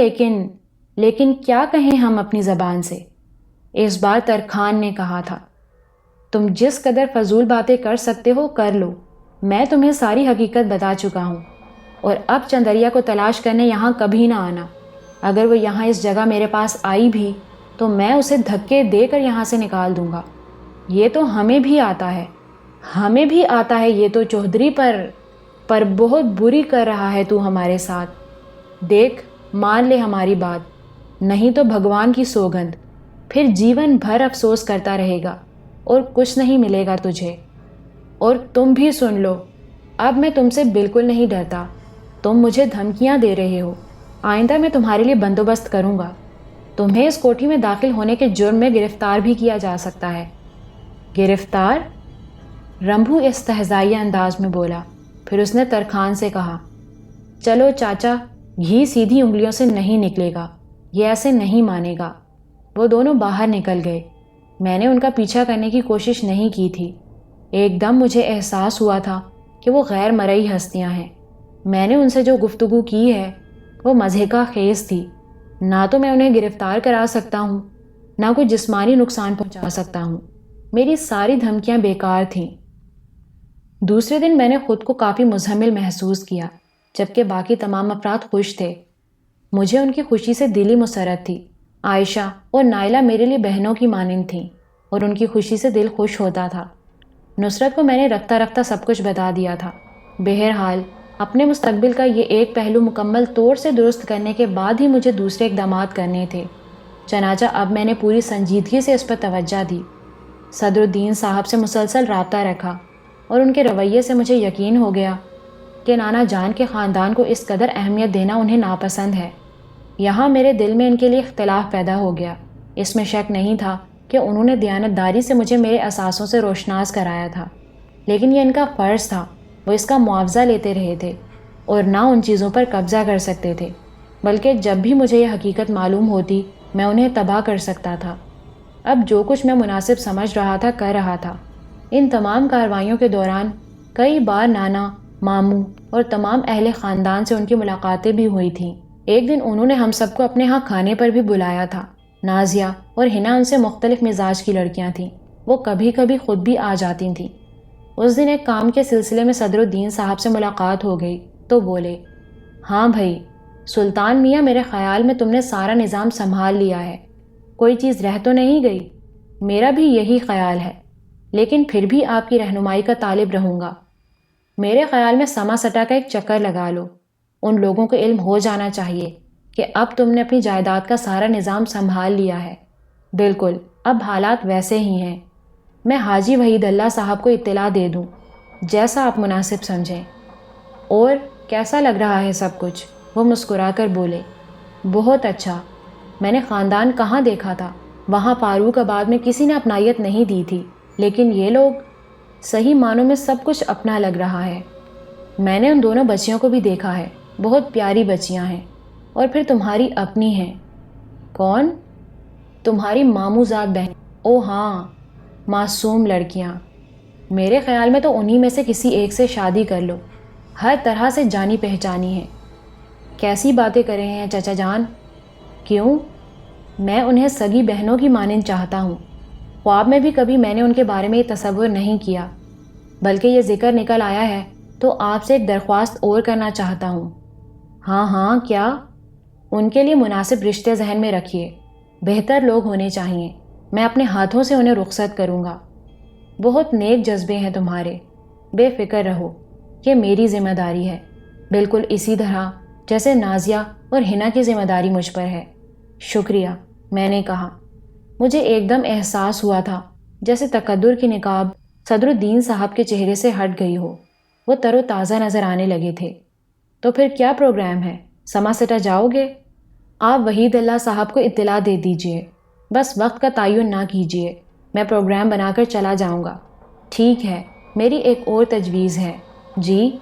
لیکن کیا کہیں ہم اپنی زبان سے؟ اس بار ترکھان نے کہا تھا، تم جس قدر فضول باتیں کر سکتے ہو کر لو، میں تمہیں ساری حقیقت بتا چکا ہوں، اور اب چندریا کو تلاش کرنے یہاں کبھی نہ آنا۔ اگر وہ یہاں اس جگہ میرے پاس آئی بھی تو میں اسے دھکے دے کر یہاں سے نکال دوں گا۔ یہ تو ہمیں بھی آتا ہے یہ تو چودھری، پر بہت بری کر رہا ہے تو ہمارے ساتھ۔ دیکھ، مان لے ہماری بات، نہیں تو بھگوان کی سوگند، پھر جیون بھر افسوس کرتا رہے گا اور کچھ نہیں ملے گا تجھے۔ اور تم بھی سن لو، اب میں تم سے بالکل نہیں ڈرتا۔ تم مجھے دھمکیاں دے رہے ہو، آئندہ میں تمہارے لیے بندوبست کروں گا، تمہیں اس کوٹھی میں داخل ہونے کے جرم میں گرفتار بھی کیا جا سکتا ہے۔ گرفتار؟ رمبھو استہزائیہ انداز میں بولا، پھر اس نے ترکھان سے کہا، چلو چاچا، گھی سیدھی انگلیوں سے نہیں نکلے گا، یہ ایسے نہیں مانے گا۔ وہ دونوں باہر نکل گئے۔ میں نے ان کا پیچھا کرنے کی کوشش نہیں کی تھی۔ ایک دم مجھے احساس ہوا تھا کہ وہ غیر مرئی ہستیاں ہیں۔ میں نے ان سے جو گفتگو کی ہے وہ مضحکہ خیز تھی۔ نہ تو میں انہیں گرفتار کرا سکتا ہوں، نہ کوئی جسمانی نقصان پہنچا سکتا ہوں۔ میری ساری دھمکیاں بیکار تھیں۔ دوسرے دن میں نے خود کو کافی مزمل محسوس کیا، جبکہ باقی تمام افراد خوش تھے۔ مجھے ان کی خوشی سے دلی مسرت تھی۔ عائشہ اور نائلہ میرے لیے بہنوں کی مانند تھیں اور ان کی خوشی سے دل خوش ہوتا تھا۔ نصرت کو میں نے رفتہ رفتہ سب کچھ بتا دیا تھا۔ بہرحال اپنے مستقبل کا یہ ایک پہلو مکمل طور سے درست کرنے کے بعد ہی مجھے دوسرے اقدامات کرنے تھے۔ چنانچہ اب میں نے پوری سنجیدگی سے اس پر توجہ دی، صدر الدین صاحب سے مسلسل رابطہ رکھا، اور ان کے رویے سے مجھے یقین ہو گیا کہ نانا جان کے خاندان کو اس قدر اہمیت دینا انہیں ناپسند ہے۔ یہاں میرے دل میں ان کے لیے اختلاف پیدا ہو گیا۔ اس میں شک نہیں تھا کہ انہوں نے دیانتداری سے مجھے میرے اثاثوں سے روشناس کرایا تھا، لیکن یہ ان کا فرض تھا، وہ اس کا معاوضہ لیتے رہے تھے اور نہ ان چیزوں پر قبضہ کر سکتے تھے۔ بلکہ جب بھی مجھے یہ حقیقت معلوم ہوتی میں انہیں تباہ کر سکتا تھا۔ اب جو کچھ میں مناسب سمجھ رہا تھا کر رہا تھا۔ ان تمام کارروائیوں کے دوران کئی بار نانا، ماموں اور تمام اہل خاندان سے ان کی ملاقاتیں بھی ہوئی تھیں۔ ایک دن انہوں نے ہم سب کو اپنے ہاں کھانے پر بھی بلایا تھا۔ نازیہ اور ہنا ان سے مختلف مزاج کی لڑکیاں تھیں، وہ کبھی کبھی خود بھی آ جاتی تھیں۔ اس دن ایک کام کے سلسلے میں صدر الدین صاحب سے ملاقات ہو گئی تو بولے، ہاں بھائی سلطان میاں، میرے خیال میں تم نے سارا نظام سنبھال لیا ہے، کوئی چیز رہ تو نہیں گئی؟ میرا بھی یہی خیال ہے، لیکن پھر بھی آپ کی رہنمائی کا طالب رہوں گا۔ میرے خیال میں سما سٹا کا ایک چکر لگا لو، ان لوگوں کو علم ہو جانا چاہیے کہ اب تم نے اپنی جائیداد کا سارا نظام سنبھال لیا ہے۔ بالکل، اب حالات ویسے ہی ہیں۔ میں حاجی وحید اللہ صاحب کو اطلاع دے دوں، جیسا آپ مناسب سمجھیں۔ اور کیسا لگ رہا ہے سب کچھ؟ وہ مسکرا کر بولے، بہت اچھا۔ میں نے خاندان کہاں دیکھا تھا، وہاں فاروق آباد میں کسی نے اپنائیت نہیں دی تھی، لیکن یہ لوگ صحیح معنوں میں سب کچھ اپنا لگ رہا ہے۔ میں نے ان دونوں بچیوں کو بھی دیکھا ہے، بہت پیاری بچیاں ہیں، اور پھر تمہاری اپنی ہیں۔ کون؟ تمہاری ماموں زاد بہن۔ او ہاں، معصوم لڑکیاں۔ میرے خیال میں تو انہی میں سے کسی ایک سے شادی کر لو، ہر طرح سے جانی پہچانی ہے۔ کیسی باتیں کر رہے ہیں چچا جان؟ کیوں؟ میں انہیں سگی بہنوں کی مانند چاہتا ہوں۔ خواب میں بھی کبھی میں نے ان کے بارے میں یہ تصور نہیں کیا، بلکہ یہ ذکر نکل آیا ہے تو آپ سے ایک درخواست اور کرنا چاہتا ہوں۔ ہاں ہاں، کیا؟ ان کے لیے مناسب رشتے ذہن میں رکھیے، بہتر لوگ ہونے چاہیے، میں اپنے ہاتھوں سے انہیں رخصت کروں گا۔ بہت نیک جذبے ہیں تمہارے، بے فکر رہو، یہ میری ذمہ داری ہے، بالکل اسی طرح جیسے نازیہ اور ہنا کی ذمہ داری مجھ پر ہے۔ شکریہ، میں نے کہا۔ مجھے ایک دم احساس ہوا تھا جیسے تقدر کی نقاب صدر الدین صاحب کے چہرے سے ہٹ گئی ہو، وہ تر و تازہ نظر آنے لگے تھے۔ تو پھر کیا پروگرام ہے؟ سما سٹا جاؤ گے؟ آپ وحید اللہ صاحب کو اطلاع دے دیجئے، بس وقت کا تعین نہ کیجئے، میں پروگرام بنا کر چلا جاؤں گا۔ ٹھیک ہے، میری ایک اور تجویز ہے۔ جی؟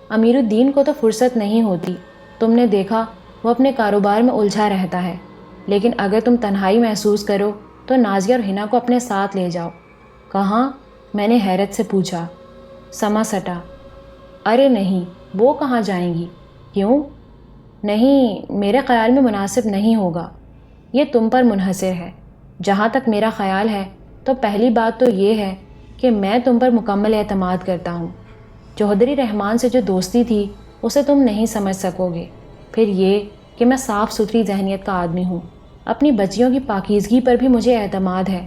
امیر الدین کو تو فرصت نہیں ہوتی، تم نے دیکھا وہ اپنے کاروبار میں الجھا رہتا ہے، لیکن اگر تم تنہائی محسوس کرو تو نازیہ اور ہنا کو اپنے ساتھ لے جاؤ۔ کہاں؟ میں نے حیرت سے پوچھا۔ سما سٹا۔ ارے نہیں، وہ کہاں جائیں گی؟ کیوں؟ نہیں، میرے خیال میں مناسب نہیں ہوگا، یہ تم پر منحصر ہے۔ جہاں تک میرا خیال ہے تو پہلی بات تو یہ ہے کہ میں تم پر مکمل اعتماد کرتا ہوں۔ چوہدری رحمان سے جو دوستی تھی اسے تم نہیں سمجھ سکو گے۔ پھر یہ کہ میں صاف ستھری ذہنیت کا آدمی ہوں، اپنی بچیوں کی پاکیزگی پر بھی مجھے اعتماد ہے۔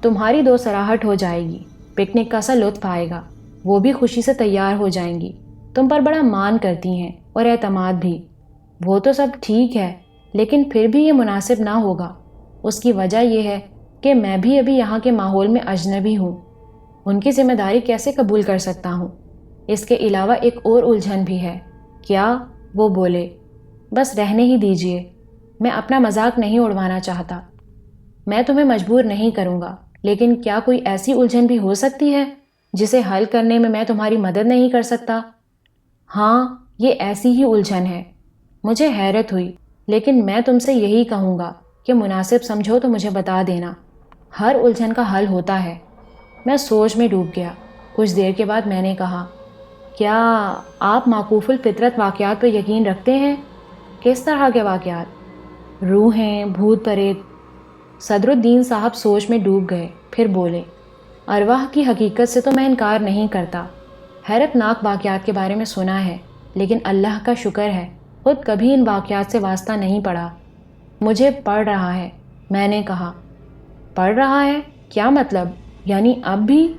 تمہاری دو سراہٹ ہو جائے گی، پکنک کا سا لطف آئے گا، وہ بھی خوشی سے تیار ہو جائیں گی، تم پر بڑا مان کرتی ہیں اور اعتماد بھی۔ وہ تو سب ٹھیک ہے، لیکن پھر بھی یہ مناسب نہ ہوگا۔ اس کی وجہ یہ ہے کہ میں بھی ابھی یہاں کے ماحول میں اجنبی ہوں، ان کی ذمہ داری کیسے قبول کر سکتا ہوں؟ اس کے علاوہ ایک اور الجھن بھی ہے۔ کیا؟ وہ بولے، بس رہنے ہی دیجئے، میں اپنا مذاق نہیں اڑوانا چاہتا۔ میں تمہیں مجبور نہیں کروں گا، لیکن کیا کوئی ایسی الجھن بھی ہو سکتی ہے جسے حل کرنے میں تمہاری مدد نہیں کر سکتا؟ ہاں، یہ ایسی ہی الجھن ہے۔ مجھے حیرت ہوئی، لیکن میں تم سے یہی کہوں گا کہ مناسب سمجھو تو مجھے بتا دینا، ہر الجھن کا حل ہوتا ہے۔ میں سوچ میں ڈوب گیا۔ کچھ دیر کے بعد میں نے کہا، کیا آپ معکوف الفطرت واقعات پر یقین رکھتے ہیں؟ کس طرح کے واقعات؟ روحیں، بھوت پریت؟ صدر الدین صاحب سوچ میں ڈوب گئے، پھر بولے، ارواح کی حقیقت سے تو میں انکار نہیں کرتا، حیرت ناک واقعات کے بارے میں سنا ہے، لیکن اللہ کا شکر ہے خود کبھی ان واقعات سے واسطہ نہیں پڑا۔ مجھے پڑ رہا ہے، میں نے کہا۔ پڑ رہا ہے؟ کیا مطلب؟ یعنی اب بھی؟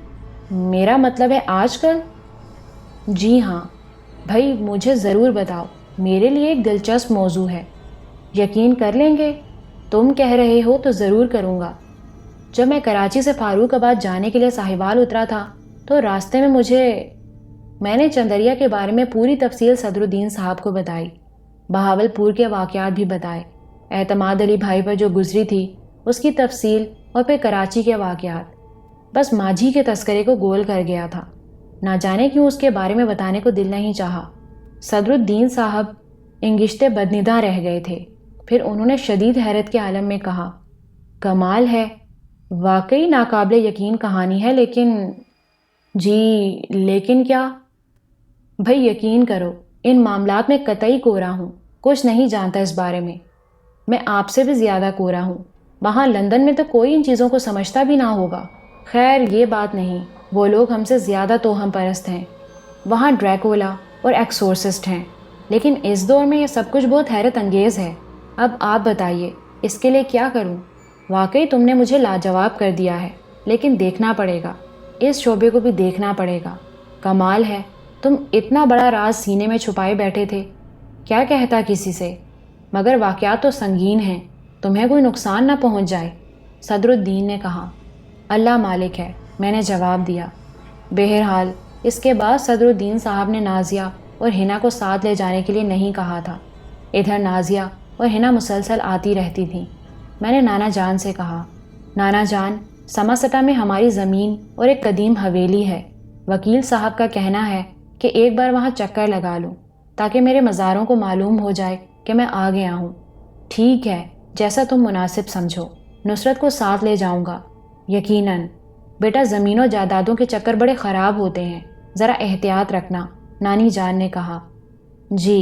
میرا مطلب ہے آج کل۔ جی ہاں۔ بھائی مجھے ضرور بتاؤ، میرے لیے ایک دلچسپ موضوع ہے۔ یقین کر لیں گے؟ تم کہہ رہے ہو تو ضرور کروں گا۔ جب میں کراچی سے فاروق آباد جانے کے لیے ساہیوال اترا تھا تو راستے میں میں نے چندریا کے بارے میں پوری تفصیل صدر الدین صاحب کو بتائی، بہاول پور کے واقعات بھی بتائے، اعتماد علی بھائی پر جو گزری تھی اس کی تفصیل، اور پھر کراچی کے واقعات۔ بس ماجھی کے تذکرے کو گول کر گیا تھا، نہ جانے کیوں اس کے بارے میں بتانے کو دل نہیں چاہا۔ صدر الدین صاحب انگشتے بدندا رہ گئے تھے۔ پھر انہوں نے شدید حیرت کے عالم میں کہا، کمال ہے، واقعی ناقابل یقین کہانی ہے، لیکن… جی لیکن کیا؟ بھئی یقین کرو، ان معاملات میں قطعی کورا ہوں، کچھ نہیں جانتا اس بارے میں۔ میں آپ سے بھی زیادہ کورا ہوں۔ وہاں لندن میں تو کوئی ان چیزوں کو سمجھتا بھی نہ ہوگا۔ خیر یہ بات نہیں، وہ لوگ ہم سے زیادہ توہم پرست ہیں۔ وہاں ڈریکولا اور ایکسورسسٹ ہیں، لیکن اس دور میں یہ سب کچھ بہت حیرت انگیز ہے۔ اب آپ بتائیے اس کے لیے کیا کروں؟ واقعی تم نے مجھے لاجواب کر دیا ہے، لیکن دیکھنا پڑے گا، اس شعبے کو بھی دیکھنا پڑے گا۔ کمال ہے، تم اتنا بڑا راز سینے میں چھپائے بیٹھے تھے، کیا کہتا کسی سے؟ مگر واقعات تو سنگین ہیں، تمہیں کوئی نقصان نہ پہنچ جائے۔ صدر الدین نے کہا۔ اللہ مالک ہے، میں نے جواب دیا۔ بہرحال اس کے بعد صدر الدین صاحب نے نازیہ اور حنا کو ساتھ لے جانے کے لیے نہیں کہا تھا۔ ادھر نازیہ اور حنا مسلسل آتی رہتی تھیں۔ میں نے نانا جان سے کہا، نانا جان، سماسٹا میں ہماری زمین اور ایک قدیم حویلی ہے۔ وکیل صاحب کا کہنا ہے کہ ایک بار وہاں چکر لگا لوں تاکہ میرے مزاروں کو معلوم ہو جائے کہ میں آ گیا ہوں۔ ٹھیک ہے، جیسا تم مناسب سمجھو، نصرت کو ساتھ لے جاؤں گا۔ یقیناً بیٹا، زمین و جائیدادوں کے چکر بڑے خراب ہوتے ہیں، ذرا احتیاط رکھنا، نانی جان نے کہا۔ جی۔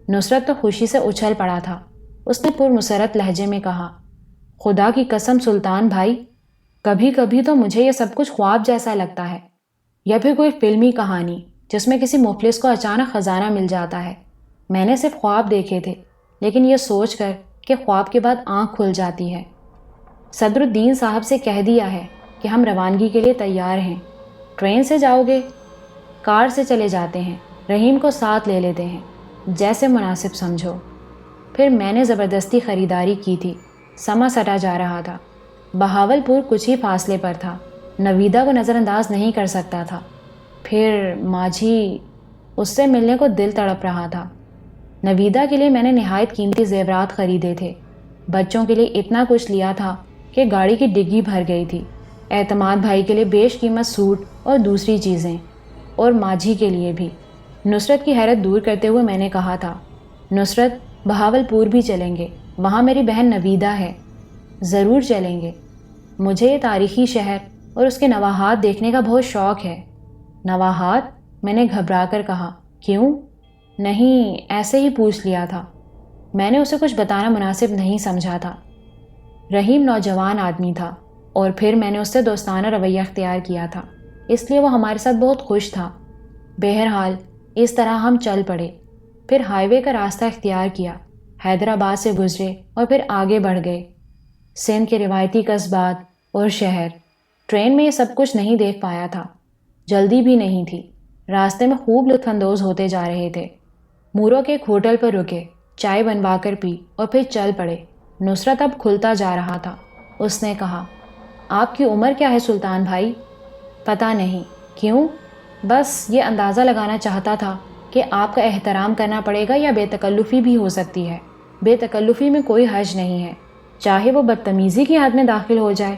نصرت تو خوشی سے اچھل پڑا تھا۔ اس نے پرمسرت لہجے میں کہا، خدا کی قسم سلطان بھائی، کبھی کبھی تو مجھے یہ سب کچھ خواب جیسا لگتا ہے، یا پھر کوئی فلمی کہانی جس میں کسی مفلس کو اچانک خزانہ مل جاتا ہے۔ میں نے صرف خواب دیکھے تھے، لیکن یہ سوچ کر کہ خواب کے بعد آنکھ کھل جاتی ہے۔ صدر الدین صاحب سے کہہ دیا ہے کہ ہم روانگی کے لیے تیار ہیں۔ ٹرین سے جاؤ گے؟ کار سے چلے جاتے ہیں، رحیم کو ساتھ لے لیتے ہیں، جیسے مناسب سمجھو۔ پھر میں نے زبردستی خریداری کی تھی۔ سما سٹا جا رہا تھا۔ بہاول پور کچھ ہی فاصلے پر تھا، نویدہ کو نظر انداز نہیں کر سکتا تھا۔ پھر ماجھی، اس سے ملنے کو دل تڑپ رہا تھا۔ نویدہ کے لیے میں نے نہایت قیمتی زیورات خریدے تھے۔ بچوں کے لیے اتنا کچھ لیا تھا کہ گاڑی کی ڈگی بھر گئی تھی۔ اعتماد بھائی کے لیے بیش قیمت سوٹ اور دوسری چیزیں، اور ماجھی کے لیے بھی۔ نصرت کی حیرت دور کرتے ہوئے میں نے کہا تھا، نصرت، بہاول پور بھی چلیں گے، وہاں میری بہن نویدہ ہے۔ ضرور چلیں گے، مجھے یہ تاریخی شہر اور اس کے نواحات دیکھنے کا بہت شوق ہے۔ نواحات؟ میں نے گھبرا کر کہا، کیوں؟ نہیں، ایسے ہی پوچھ لیا تھا۔ میں نے اسے کچھ بتانا مناسب نہیں سمجھا تھا۔ رحیم نوجوان آدمی تھا، اور پھر میں نے اس سے دوستانہ رویہ اختیار کیا تھا، اس لیے وہ ہمارے ساتھ بہت خوش تھا۔ بہرحال اس طرح ہم چل پڑے، پھر ہائی وے کا راستہ اختیار کیا، حیدرآباد سے گزرے اور پھر آگے بڑھ گئے، سندھ کے روایتی قصبات اور شہر۔ ٹرین میں یہ سب کچھ نہیں دیکھ پایا تھا، جلدی بھی نہیں تھی۔ راستے میں خوب لطف اندوز ہوتے جا رہے تھے۔ مورو کے ایک ہوٹل پر رکے، چائے بنوا کر پی اور پھر چل پڑے۔ نصرت اب کھلتا جا رہا تھا۔ اس نے کہا، آپ کی عمر کیا ہے سلطان بھائی؟ پتہ نہیں۔ کیوں؟ بس یہ اندازہ لگانا چاہتا تھا کہ آپ کا احترام کرنا پڑے گا یا بے تکلفی بھی ہو سکتی ہے۔ بے تکلفی میں کوئی حرج نہیں ہے، چاہے وہ بدتمیزی کی حد میں داخل ہو جائے۔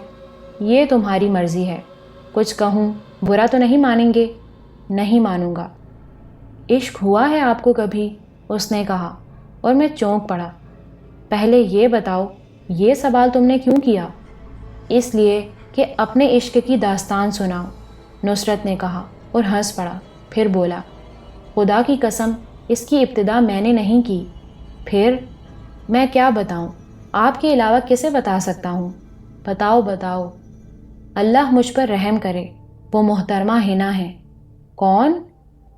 یہ تمہاری مرضی ہے۔ کچھ کہوں، برا تو نہیں مانیں گے؟ نہیں مانوں گا۔ عشق ہوا ہے آپ کو کبھی؟ اس نے کہا، اور میں چونک پڑا۔ پہلے یہ بتاؤ، یہ سوال تم نے کیوں کیا؟ اس لیے کہ اپنے عشق کی داستان سناؤ، نصرت نے کہا اور ہنس پڑا۔ پھر بولا، خدا کی قسم، اس کی ابتدا میں نے نہیں کی۔ پھر میں کیا بتاؤں؟ آپ کے علاوہ کسے بتا سکتا ہوں؟ بتاؤ بتاؤ۔ اللہ مجھ پر رحم کرے، وہ محترمہ حنا ہے۔ کون؟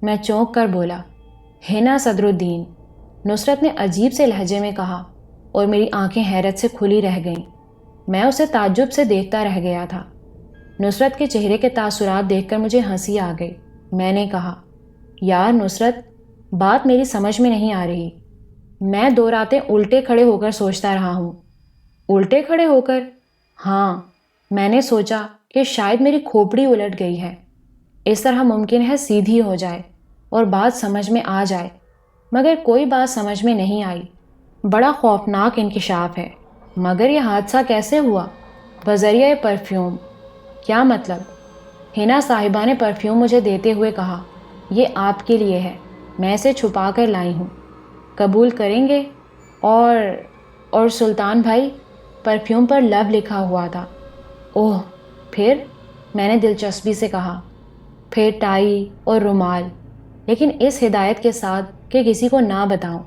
میں چونک کر بولا، حنا صدر الدین۔ نصرت نے عجیب سے لہجے میں کہا، اور میری آنکھیں حیرت سے کھلی رہ گئیں۔ میں اسے تعجب سے دیکھتا رہ گیا تھا۔ نصرت کے چہرے کے تاثرات دیکھ کر مجھے ہنسی آ گئی۔ میں نے کہا، یار نصرت، بات میری سمجھ میں نہیں آ رہی۔ میں 2 راتیں الٹے کھڑے ہو کر سوچتا رہا ہوں۔ الٹے کھڑے ہو کر؟ ہاں، میں نے سوچا کہ شاید میری کھوپڑی الٹ گئی ہے، اس طرح ممکن ہے سیدھی ہو جائے اور بات سمجھ میں آ جائے، مگر کوئی بات سمجھ میں نہیں آئی۔ بڑا خوفناک انکشاف ہے۔ مگر یہ حادثہ کیسے ہوا؟ بذریعہ پرفیوم۔ کیا مطلب؟ حنا صاحبہ نے پرفیوم مجھے دیتے ہوئے کہا، یہ آپ کے لیے ہے، میں اسے چھپا کر لائی ہوں۔ قبول کریں گے؟ اور سلطان بھائی، پرفیوم پر لو لکھا ہوا تھا۔ اوہ، پھر؟ میں نے دلچسپی سے کہا۔ پھر ٹائی اور رومال، لیکن اس ہدایت کے ساتھ کہ کسی کو نہ بتاؤں۔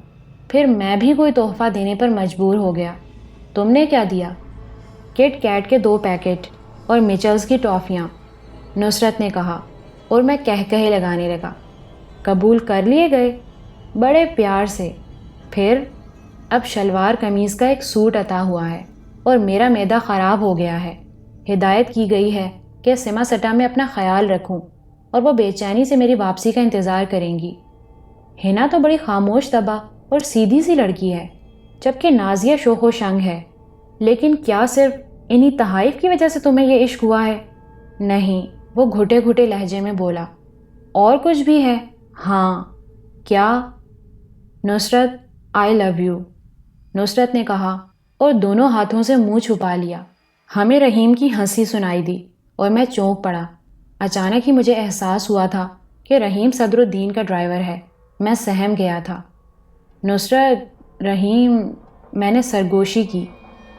پھر میں بھی کوئی تحفہ دینے پر مجبور ہو گیا۔ تم نے کیا دیا؟ کٹ کیٹ کے 2 پیکٹ اور میچلز کی ٹافیاں، نصرت نے کہا، اور میں کہے لگانے لگا۔ قبول کر لیے گئے؟ بڑے پیار سے۔ پھر؟ اب شلوار قمیض کا ایک سوٹ عطا ہوا ہے اور میرا معدہ خراب ہو گیا ہے۔ ہدایت کی گئی ہے کہ سما سٹا میں اپنا خیال رکھوں اور وہ بے چینی سے میری واپسی کا انتظار کریں گی۔ ہنا تو بڑی خاموش طبع اور سیدھی سی لڑکی ہے، جبکہ نازیہ شوخ و شنگ ہے۔ لیکن کیا صرف انہی تحائف کی وجہ سے تمہیں یہ عشق ہوا ہے؟ نہیں، وہ گھٹے گھٹے لہجے میں بولا۔ اور کچھ بھی ہے؟ ہاں۔ کیا؟ نصرت، آئی لو یو، نصرت نے کہا اور دونوں ہاتھوں سے منہ چھپا لیا۔ ہمیں رحیم کی ہنسی سنائی دی اور میں چونک پڑا۔ اچانک ہی مجھے احساس ہوا تھا کہ رحیم صدر الدین کا ڈرائیور ہے۔ میں سہم گیا تھا۔ نصرت، رحیم، میں نے سرگوشی کی۔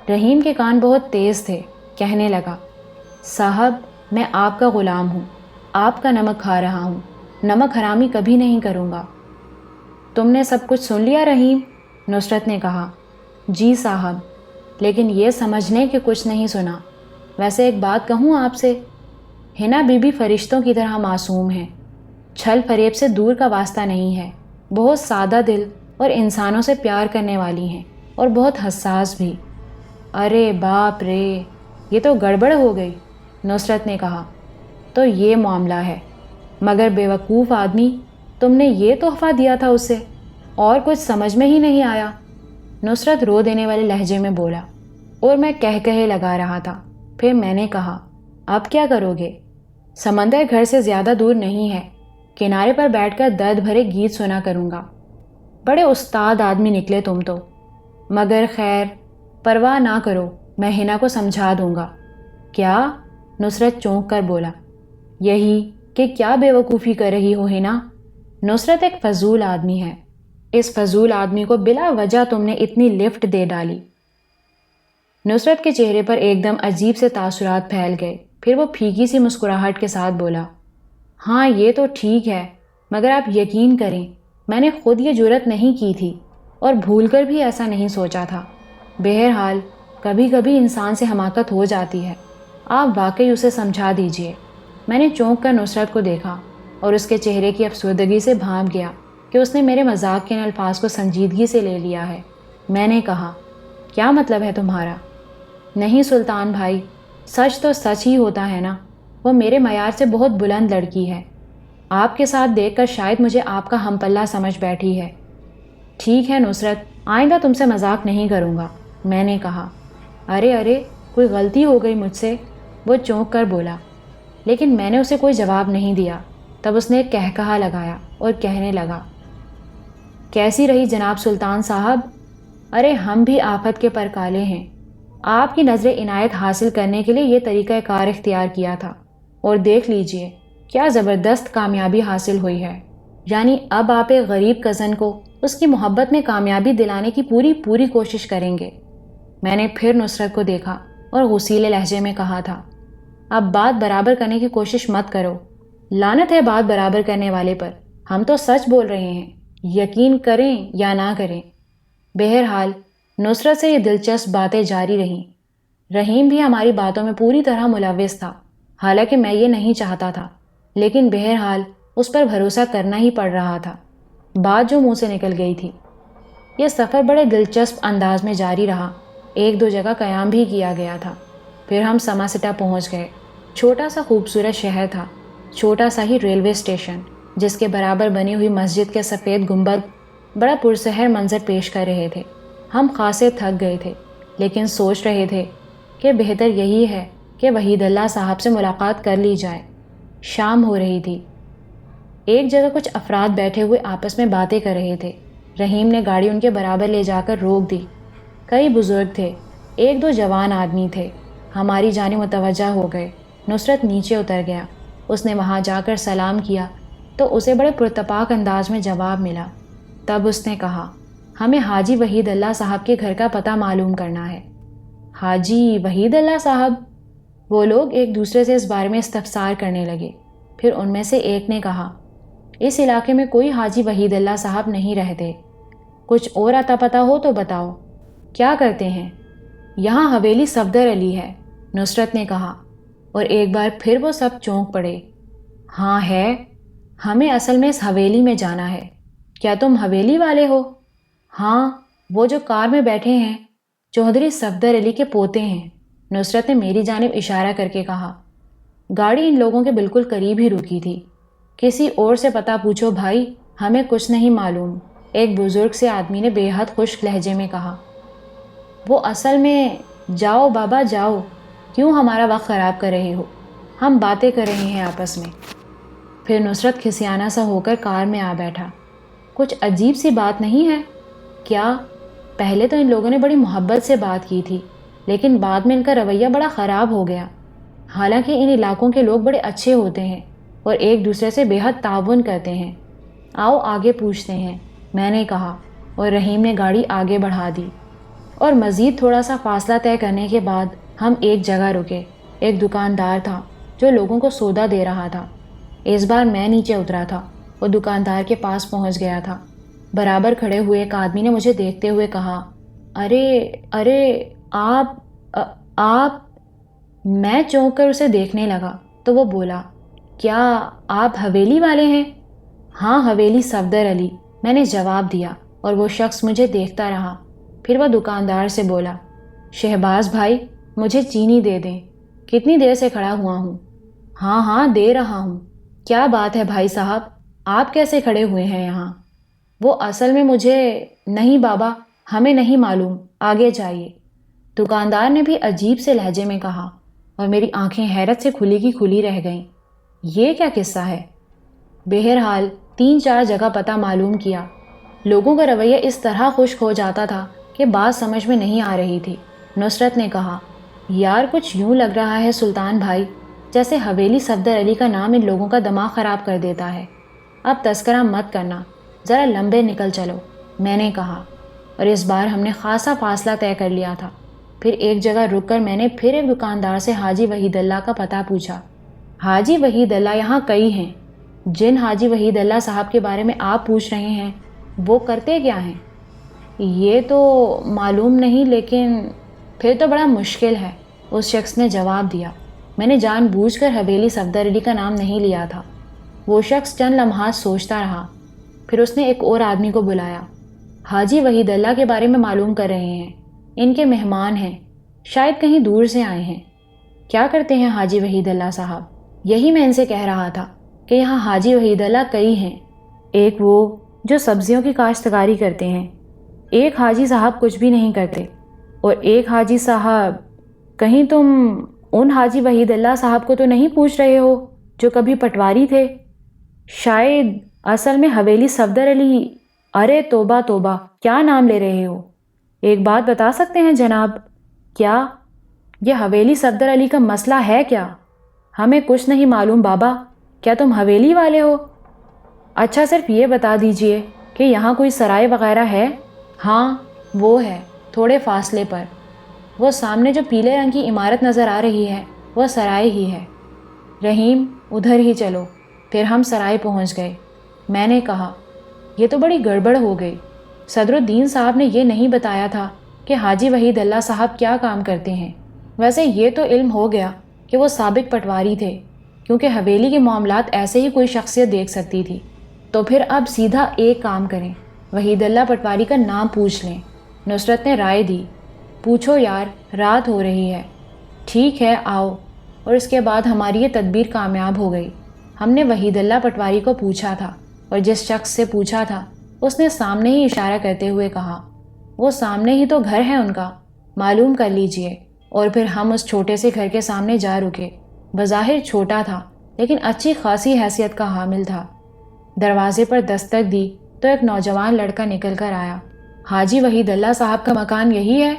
رحیم کے کان بہت تیز تھے۔ کہنے لگا، صاحب، میں آپ کا غلام ہوں، آپ کا نمک کھا رہا ہوں، نمک حرامی کبھی نہیں کروں گا۔ تم نے سب کچھ سن لیا رحیم؟ نصرت نے کہا۔ جی صاحب، لیکن یہ سمجھنے کہ کچھ نہیں سنا۔ ویسے ایک بات کہوں آپ سے، ہنا بی بی فرشتوں کی طرح معصوم ہے، چھل فریب سے دور کا واسطہ نہیں ہے، بہت سادہ دل اور انسانوں سے پیار کرنے والی ہیں اور بہت حساس بھی۔ ارے باپ رے، یہ تو گڑبڑ ہو گئی، نصرت نے کہا۔ تو یہ معاملہ ہے، مگر بیوقوف آدمی، تم نے یہ تحفہ دیا تھا اسے اور کچھ سمجھ میں ہی نہیں آیا، نصرت رو دینے والے لہجے میں بولا، اور میں کہے لگا رہا تھا۔ پھر میں نے کہا، اب کیا کرو گے؟ سمندر گھر سے زیادہ دور نہیں ہے، کنارے پر بیٹھ کر درد بھرے گیت سنا کروں گا۔ بڑے استاد آدمی نکلے تم تو، مگر خیر، پرواہ نہ کرو، میں ہنا کو سمجھا دوں گا۔ کیا؟ نصرت چونک کر بولا۔ یہی کہ کیا بے وقوفی کر رہی ہو ہنا؟ نصرت ایک فضول آدمی ہے، اس فضول آدمی کو بلا وجہ تم نے اتنی لفٹ دے ڈالی۔ نصرت کے چہرے پر ایک دم عجیب سے تاثرات پھیل گئے۔ پھر وہ پھیکی سی مسکراہٹ کے ساتھ بولا، ہاں یہ تو ٹھیک ہے، مگر آپ یقین کریں، میں نے خود یہ جرت نہیں کی تھی اور بھول کر بھی ایسا نہیں سوچا تھا۔ بہرحال کبھی کبھی انسان سے حماقت ہو جاتی ہے، آپ واقعی اسے سمجھا دیجئے۔ میں نے چونک کر نصرت کو دیکھا اور اس کے چہرے کی افسردگی سے بھانپ گیا کہ اس نے میرے مذاق کے ان الفاظ کو سنجیدگی سے لے لیا ہے۔ میں نے کہا، کیا مطلب ہے تمہارا؟ نہیں سلطان بھائی، سچ تو سچ ہی ہوتا ہے نا، وہ میرے معیار سے بہت بلند لڑکی ہے۔ آپ کے ساتھ دیکھ کر شاید مجھے آپ کا ہم پلہ سمجھ بیٹھی ہے۔ ٹھیک ہے نصرت، آئندہ تم سے مذاق نہیں کروں گا، میں نے کہا۔ ارے کوئی غلطی ہو گئی مجھ سے، وہ چونک کر بولا، لیکن میں نے اسے کوئی جواب نہیں دیا۔ تب اس نے ایک کہا لگایا اور کہنے لگا، کیسی رہی جناب سلطان صاحب؟ ارے ہم بھی آفت کے پرکالے ہیں، آپ کی نظر عنایت حاصل کرنے کے لیے یہ طریقہ کار اختیار کیا تھا، اور دیکھ لیجئے کیا زبردست کامیابی حاصل ہوئی ہے۔ یعنی اب آپ ایک غریب کزن کو اس کی محبت میں کامیابی دلانے کی پوری کوشش کریں گے۔ میں نے پھر نصرت کو دیکھا اور غصیلے لہجے میں کہا تھا، اب بات برابر کرنے کی کوشش مت کرو، لعنت ہے بات برابر کرنے والے پر، ہم تو سچ بول رہے ہیں، یقین کریں یا نہ کریں۔ بہرحال نصرت سے یہ دلچسپ باتیں جاری رہیں۔ رحیم بھی ہماری باتوں میں پوری طرح ملوث تھا، حالانکہ میں یہ نہیں چاہتا تھا، لیکن بہرحال اس پر بھروسہ کرنا ہی پڑ رہا تھا، بات جو منہ سے نکل گئی تھی۔ یہ سفر بڑے دلچسپ انداز میں جاری رہا، 1-2 جگہ قیام بھی کیا گیا تھا۔ پھر ہم سماسٹا پہنچ گئے۔ چھوٹا سا خوبصورت شہر تھا، چھوٹا سا ہی ریلوے اسٹیشن، جس کے برابر بنی ہوئی مسجد کے سفید گنبد بڑا پرسحر منظر پیش کر رہے تھے۔ ہم خاصے تھک گئے تھے، لیکن سوچ رہے تھے کہ بہتر یہی ہے کہ وحید اللہ صاحب سے ملاقات کر لی جائے۔ شام ہو رہی تھی۔ ایک جگہ کچھ افراد بیٹھے ہوئے آپس میں باتیں کر رہے تھے۔ رحیم نے گاڑی ان کے برابر لے جا کر روک دی۔ کئی بزرگ تھے، 1-2 جوان آدمی تھے، ہماری جانب متوجہ ہو گئے۔ نصرت نیچے اتر گیا۔ اس نے وہاں جا کر سلام کیا تو اسے بڑے پرتپاک انداز میں جواب ملا۔ تب اس نے کہا، ہمیں حاجی وحید اللہ صاحب کے گھر کا پتہ معلوم کرنا ہے۔ حاجی وحید اللہ صاحب؟ وہ لوگ ایک دوسرے سے اس بارے میں استفسار کرنے لگے۔ پھر ان میں سے ایک نے کہا، اس علاقے میں کوئی حاجی وحید اللہ صاحب نہیں رہتے، کچھ اور اتا پتہ ہو تو بتاؤ۔ کیا کرتے ہیں؟ یہاں حویلی صفدر علی ہے، نصرت نے کہا، اور ایک بار پھر وہ سب چونک پڑے۔ ہاں ہے، ہمیں اصل میں اس حویلی میں جانا ہے۔ کیا تم حویلی والے ہو؟ ہاں، وہ جو کار میں بیٹھے ہیں چودھری صفدر علی کے پوتے ہیں، نصرت نے میری جانب اشارہ کر کے کہا۔ گاڑی ان لوگوں کے بالکل قریب ہی رکی تھی۔ کسی اور سے پتہ پوچھو بھائی، ہمیں کچھ نہیں معلوم، ایک بزرگ سے آدمی نے بے حد خشک لہجے میں کہا۔ وہ اصل میں، جاؤ بابا جاؤ، کیوں ہمارا وقت خراب کر رہے ہو، ہم باتیں کر رہے ہیں آپس میں۔ پھر نصرت کھسیانہ سا ہو کر کار میں آ بیٹھا۔ کچھ عجیب سی بات نہیں ہے کیا؟ پہلے تو ان لوگوں نے بڑی محبت سے بات کی تھی، لیکن بعد میں ان کا رویہ بڑا خراب ہو گیا۔ حالانکہ ان علاقوں کے لوگ بڑے اچھے ہوتے ہیں اور ایک دوسرے سے بے حد تعاون کرتے ہیں۔ آؤ آگے پوچھتے ہیں، میں نے کہا، اور رحیم نے گاڑی آگے بڑھا دی۔ اور مزید تھوڑا سا فاصلہ طے کرنے کے بعد ہم ایک جگہ رکے۔ ایک دکاندار تھا جو لوگوں کو سودا دے رہا تھا۔ اس بار میں نیچے اترا تھا اور دکاندار کے پاس پہنچ گیا تھا۔ برابر کھڑے ہوئے ایک آدمی نے مجھے دیکھتے ہوئے کہا، ارے آپ۔ میں چونک کر اسے دیکھنے لگا تو وہ بولا، کیا آپ حویلی والے ہیں؟ ہاں، حویلی صفدر علی، میں نے جواب دیا، اور وہ شخص مجھے دیکھتا رہا۔ پھر وہ دکاندار سے بولا، شہباز بھائی مجھے چینی دے دیں، کتنی دیر سے کھڑا ہوا ہوں۔ ہاں دے رہا ہوں۔ کیا بات ہے بھائی صاحب، آپ کیسے کھڑے ہوئے ہیں یہاں؟ وہ اصل میں مجھے نہیں بابا، ہمیں نہیں معلوم، آگے جائیے، دکاندار نے بھی عجیب سے لہجے میں کہا، اور میری آنکھیں حیرت سے کھلی کی کھلی رہ گئیں۔ یہ کیا قصہ ہے؟ بہرحال 3-4 جگہ پتہ معلوم کیا۔ لوگوں کا رویہ اس طرح خشک ہو جاتا تھا کہ بات سمجھ میں نہیں آ رہی تھی۔ نصرت نے کہا، یار کچھ یوں لگ رہا ہے سلطان بھائی، جیسے حویلی صفدر علی کا نام ان لوگوں کا دماغ خراب کر دیتا ہے۔ اب تذکرہ مت کرنا، ذرا لمبے نکل چلو، میں نے کہا، اور اس بار ہم نے خاصا فاصلہ طے کر لیا تھا۔ پھر ایک جگہ رک کر میں نے پھر ایک دکاندار سے حاجی وحید اللہ کا پتہ پوچھا۔ حاجی وحید اللہ یہاں کئی ہیں، جن حاجی وحید اللہ صاحب کے بارے میں آپ پوچھ رہے ہیں وہ کرتے کیا ہیں؟ یہ تو معلوم نہیں، لیکن پھر تو بڑا مشکل ہے، اس شخص نے جواب دیا۔ میں نے جان بوجھ کر حویلی صفدر علی کا نام نہیں لیا تھا۔ وہ شخص چند لمحات سوچتا رہا، پھر اس نے ایک اور آدمی کو بلایا۔ حاجی وحید اللہ کے بارے میں معلوم کر رہے ہیں، ان کے مہمان ہیں، شاید کہیں دور سے آئے ہیں۔ کیا کرتے ہیں حاجی وحید اللہ صاحب؟ یہی میں ان سے کہہ رہا تھا کہ یہاں حاجی وحید اللہ کئی ہیں، ایک وہ جو سبزیوں کی کاشتکاری کرتے ہیں، ایک حاجی صاحب کچھ بھی نہیں کرتے، اور ایک حاجی صاحب، کہیں تم ان حاجی وحید اللہ صاحب کو تو نہیں پوچھ رہے ہو جو کبھی پٹواری تھے؟ شاید، اصل میں حویلی صفدر علی۔ ارے توبہ توبہ، کیا نام لے رہے ہو؟ ایک بات بتا سکتے ہیں جناب؟ کیا یہ حویلی صفدر علی کا مسئلہ ہے کیا؟ ہمیں کچھ نہیں معلوم بابا، کیا تم حویلی والے ہو؟ اچھا صرف یہ بتا دیجئے کہ یہاں کوئی سرائے وغیرہ ہے؟ ہاں وہ ہے، تھوڑے فاصلے پر، وہ سامنے جو پیلے رنگ کی عمارت نظر آ رہی ہے وہ سرائے ہی ہے۔ رحیم ادھر ہی چلو۔ پھر ہم سرائے پہنچ گئے۔ میں نے کہا، یہ تو بڑی گڑبڑ ہو گئی، صدر الدین صاحب نے یہ نہیں بتایا تھا کہ حاجی وحید اللہ صاحب کیا کام کرتے ہیں۔ ویسے یہ تو علم ہو گیا کہ وہ سابق پٹواری تھے، کیونکہ حویلی کے معاملات ایسے ہی کوئی شخصیت دیکھ سکتی تھی۔ تو پھر اب سیدھا ایک کام کریں، وحید اللہ پٹواری کا نام پوچھ لیں۔ نصرت نے رائے دی، پوچھو یار، رات ہو رہی ہے۔ ٹھیک ہے آؤ۔ اور اس کے بعد ہماری یہ تدبیر کامیاب ہو گئی۔ ہم نے وحید اللہ پٹواری کو پوچھا تھا، اور جس شخص سے پوچھا تھا اس نے سامنے ہی اشارہ کرتے ہوئے کہا، وہ سامنے ہی تو گھر ہے ان کا، معلوم کر لیجئے۔ اور پھر ہم اس چھوٹے سے گھر کے سامنے جا رکے۔ بظاہر چھوٹا تھا لیکن اچھی خاصی حیثیت کا حامل تھا۔ دروازے پر دستک دی تو ایک نوجوان لڑکا نکل کر آیا۔ حاجی وحید اللہ صاحب کا مکان یہی ہے؟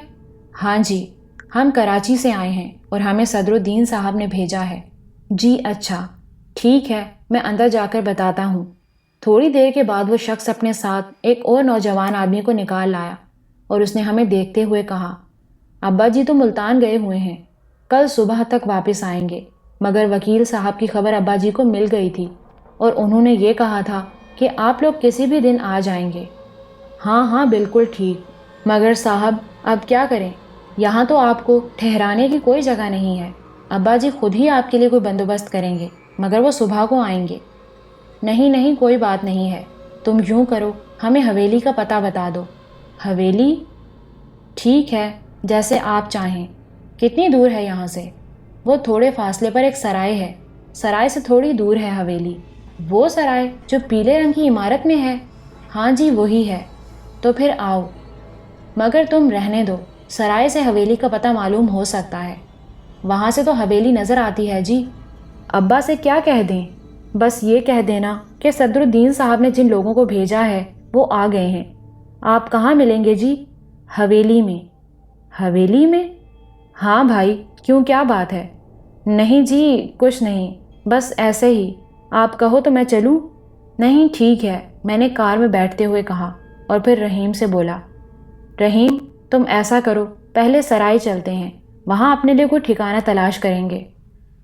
ہاں جی، ہم کراچی سے آئے ہیں اور ہمیں صدر الدین صاحب نے بھیجا ہے۔ جی اچھا، ٹھیک ہے، میں اندر جا کر بتاتا ہوں۔ تھوڑی دیر کے بعد وہ شخص اپنے ساتھ ایک اور نوجوان آدمی کو نکال لایا اور اس نے ہمیں دیکھتے ہوئے کہا، ابا جی تو ملتان گئے ہوئے ہیں، کل صبح تک واپس آئیں گے، مگر وکیل صاحب کی خبر ابا جی کو مل گئی تھی اور انہوں نے یہ کہا تھا کہ آپ لوگ کسی بھی دن آ جائیں گے۔ ہاں ہاں بالکل ٹھیک، مگر صاحب اب کیا کریں، یہاں تو آپ کو ٹھہرانے کی کوئی جگہ نہیں ہے، ابا جی خود ہی آپ کے لیے کوئی بندوبست کریں گے، مگر وہ صبح کو آئیں گے۔ نہیں نہیں کوئی بات نہیں ہے، تم یوں کرو ہمیں حویلی کا پتہ بتا دو۔ حویلی؟ ٹھیک ہے، جیسے آپ چاہیں۔ کتنی دور ہے یہاں سے؟ وہ تھوڑے فاصلے پر ایک سرائے ہے، سرائے سے تھوڑی دور ہے حویلی۔ وہ سرائے جو پیلے رنگ کی عمارت میں ہے؟ ہاں جی وہی ہے۔ تو پھر آؤ، مگر تم رہنے دو، سرائے سے حویلی کا پتہ معلوم ہو سکتا ہے۔ وہاں سے تو حویلی نظر آتی ہے جی۔ ابا سے کیا کہہ دیں؟ بس یہ کہہ دینا کہ صدر الدین صاحب نے جن لوگوں کو بھیجا ہے وہ آ گئے ہیں۔ آپ کہاں ملیں گے جی؟ حویلی میں۔ حویلی میں؟ ہاں بھائی، کیوں کیا بات ہے؟ نہیں جی کچھ نہیں، بس ایسے ہی، آپ کہو تو میں چلوں؟ نہیں ٹھیک ہے، میں نے کار میں بیٹھتے ہوئے کہا اور پھر رحیم سے بولا، رحیم تم ایسا کرو، پہلے سرائے چلتے ہیں، وہاں اپنے لیے کوئی ٹھکانہ تلاش کریں گے،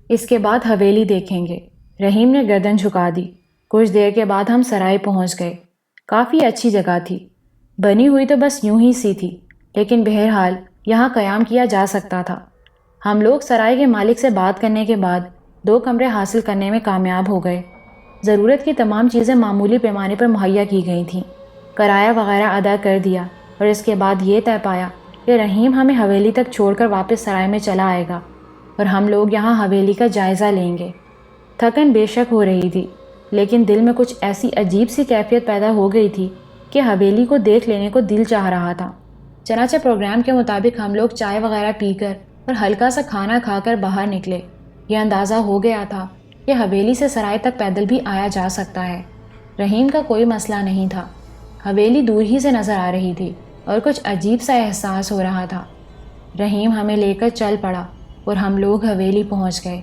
اس کے بعد حویلی دیکھیں گے۔ رحیم نے گردن جھکا دی۔ کچھ دیر کے بعد ہم سرائے پہنچ گئے۔ کافی اچھی جگہ تھی، بنی ہوئی تو بس یوں ہی سی تھی، لیکن بہرحال یہاں قیام کیا جا سکتا تھا۔ ہم لوگ سرائے کے مالک سے بات کرنے کے بعد 2 کمرے حاصل کرنے میں کامیاب ہو گئے۔ ضرورت کی تمام چیزیں معمولی پیمانے پر مہیا کی گئی تھیں۔ کرایہ وغیرہ ادا کر دیا اور اس کے بعد یہ طے پایا کہ رحیم ہمیں حویلی تک چھوڑ کر واپس سرائے میں چلا آئے گا اور ہم لوگ یہاں حویلی کا جائزہ لیں گے۔ تھکن بے شک ہو رہی تھی، لیکن دل میں کچھ ایسی عجیب سی کیفیت پیدا ہو گئی تھی کہ حویلی کو دیکھ لینے کو دل چاہ رہا تھا۔ چنانچہ پروگرام کے مطابق ہم لوگ چائے وغیرہ پی کر اور ہلکا سا کھانا کھا کر باہر نکلے۔ یہ اندازہ ہو گیا تھا کہ حویلی سے سرائے تک پیدل بھی آیا جا سکتا ہے۔ رحیم کا کوئی مسئلہ نہیں تھا، حویلی دور ہی سے نظر آ رہی تھی اور کچھ عجیب سا احساس ہو رہا تھا۔ رحیم ہمیں لے کر چل پڑا اور ہم لوگ حویلی پہنچ گئے۔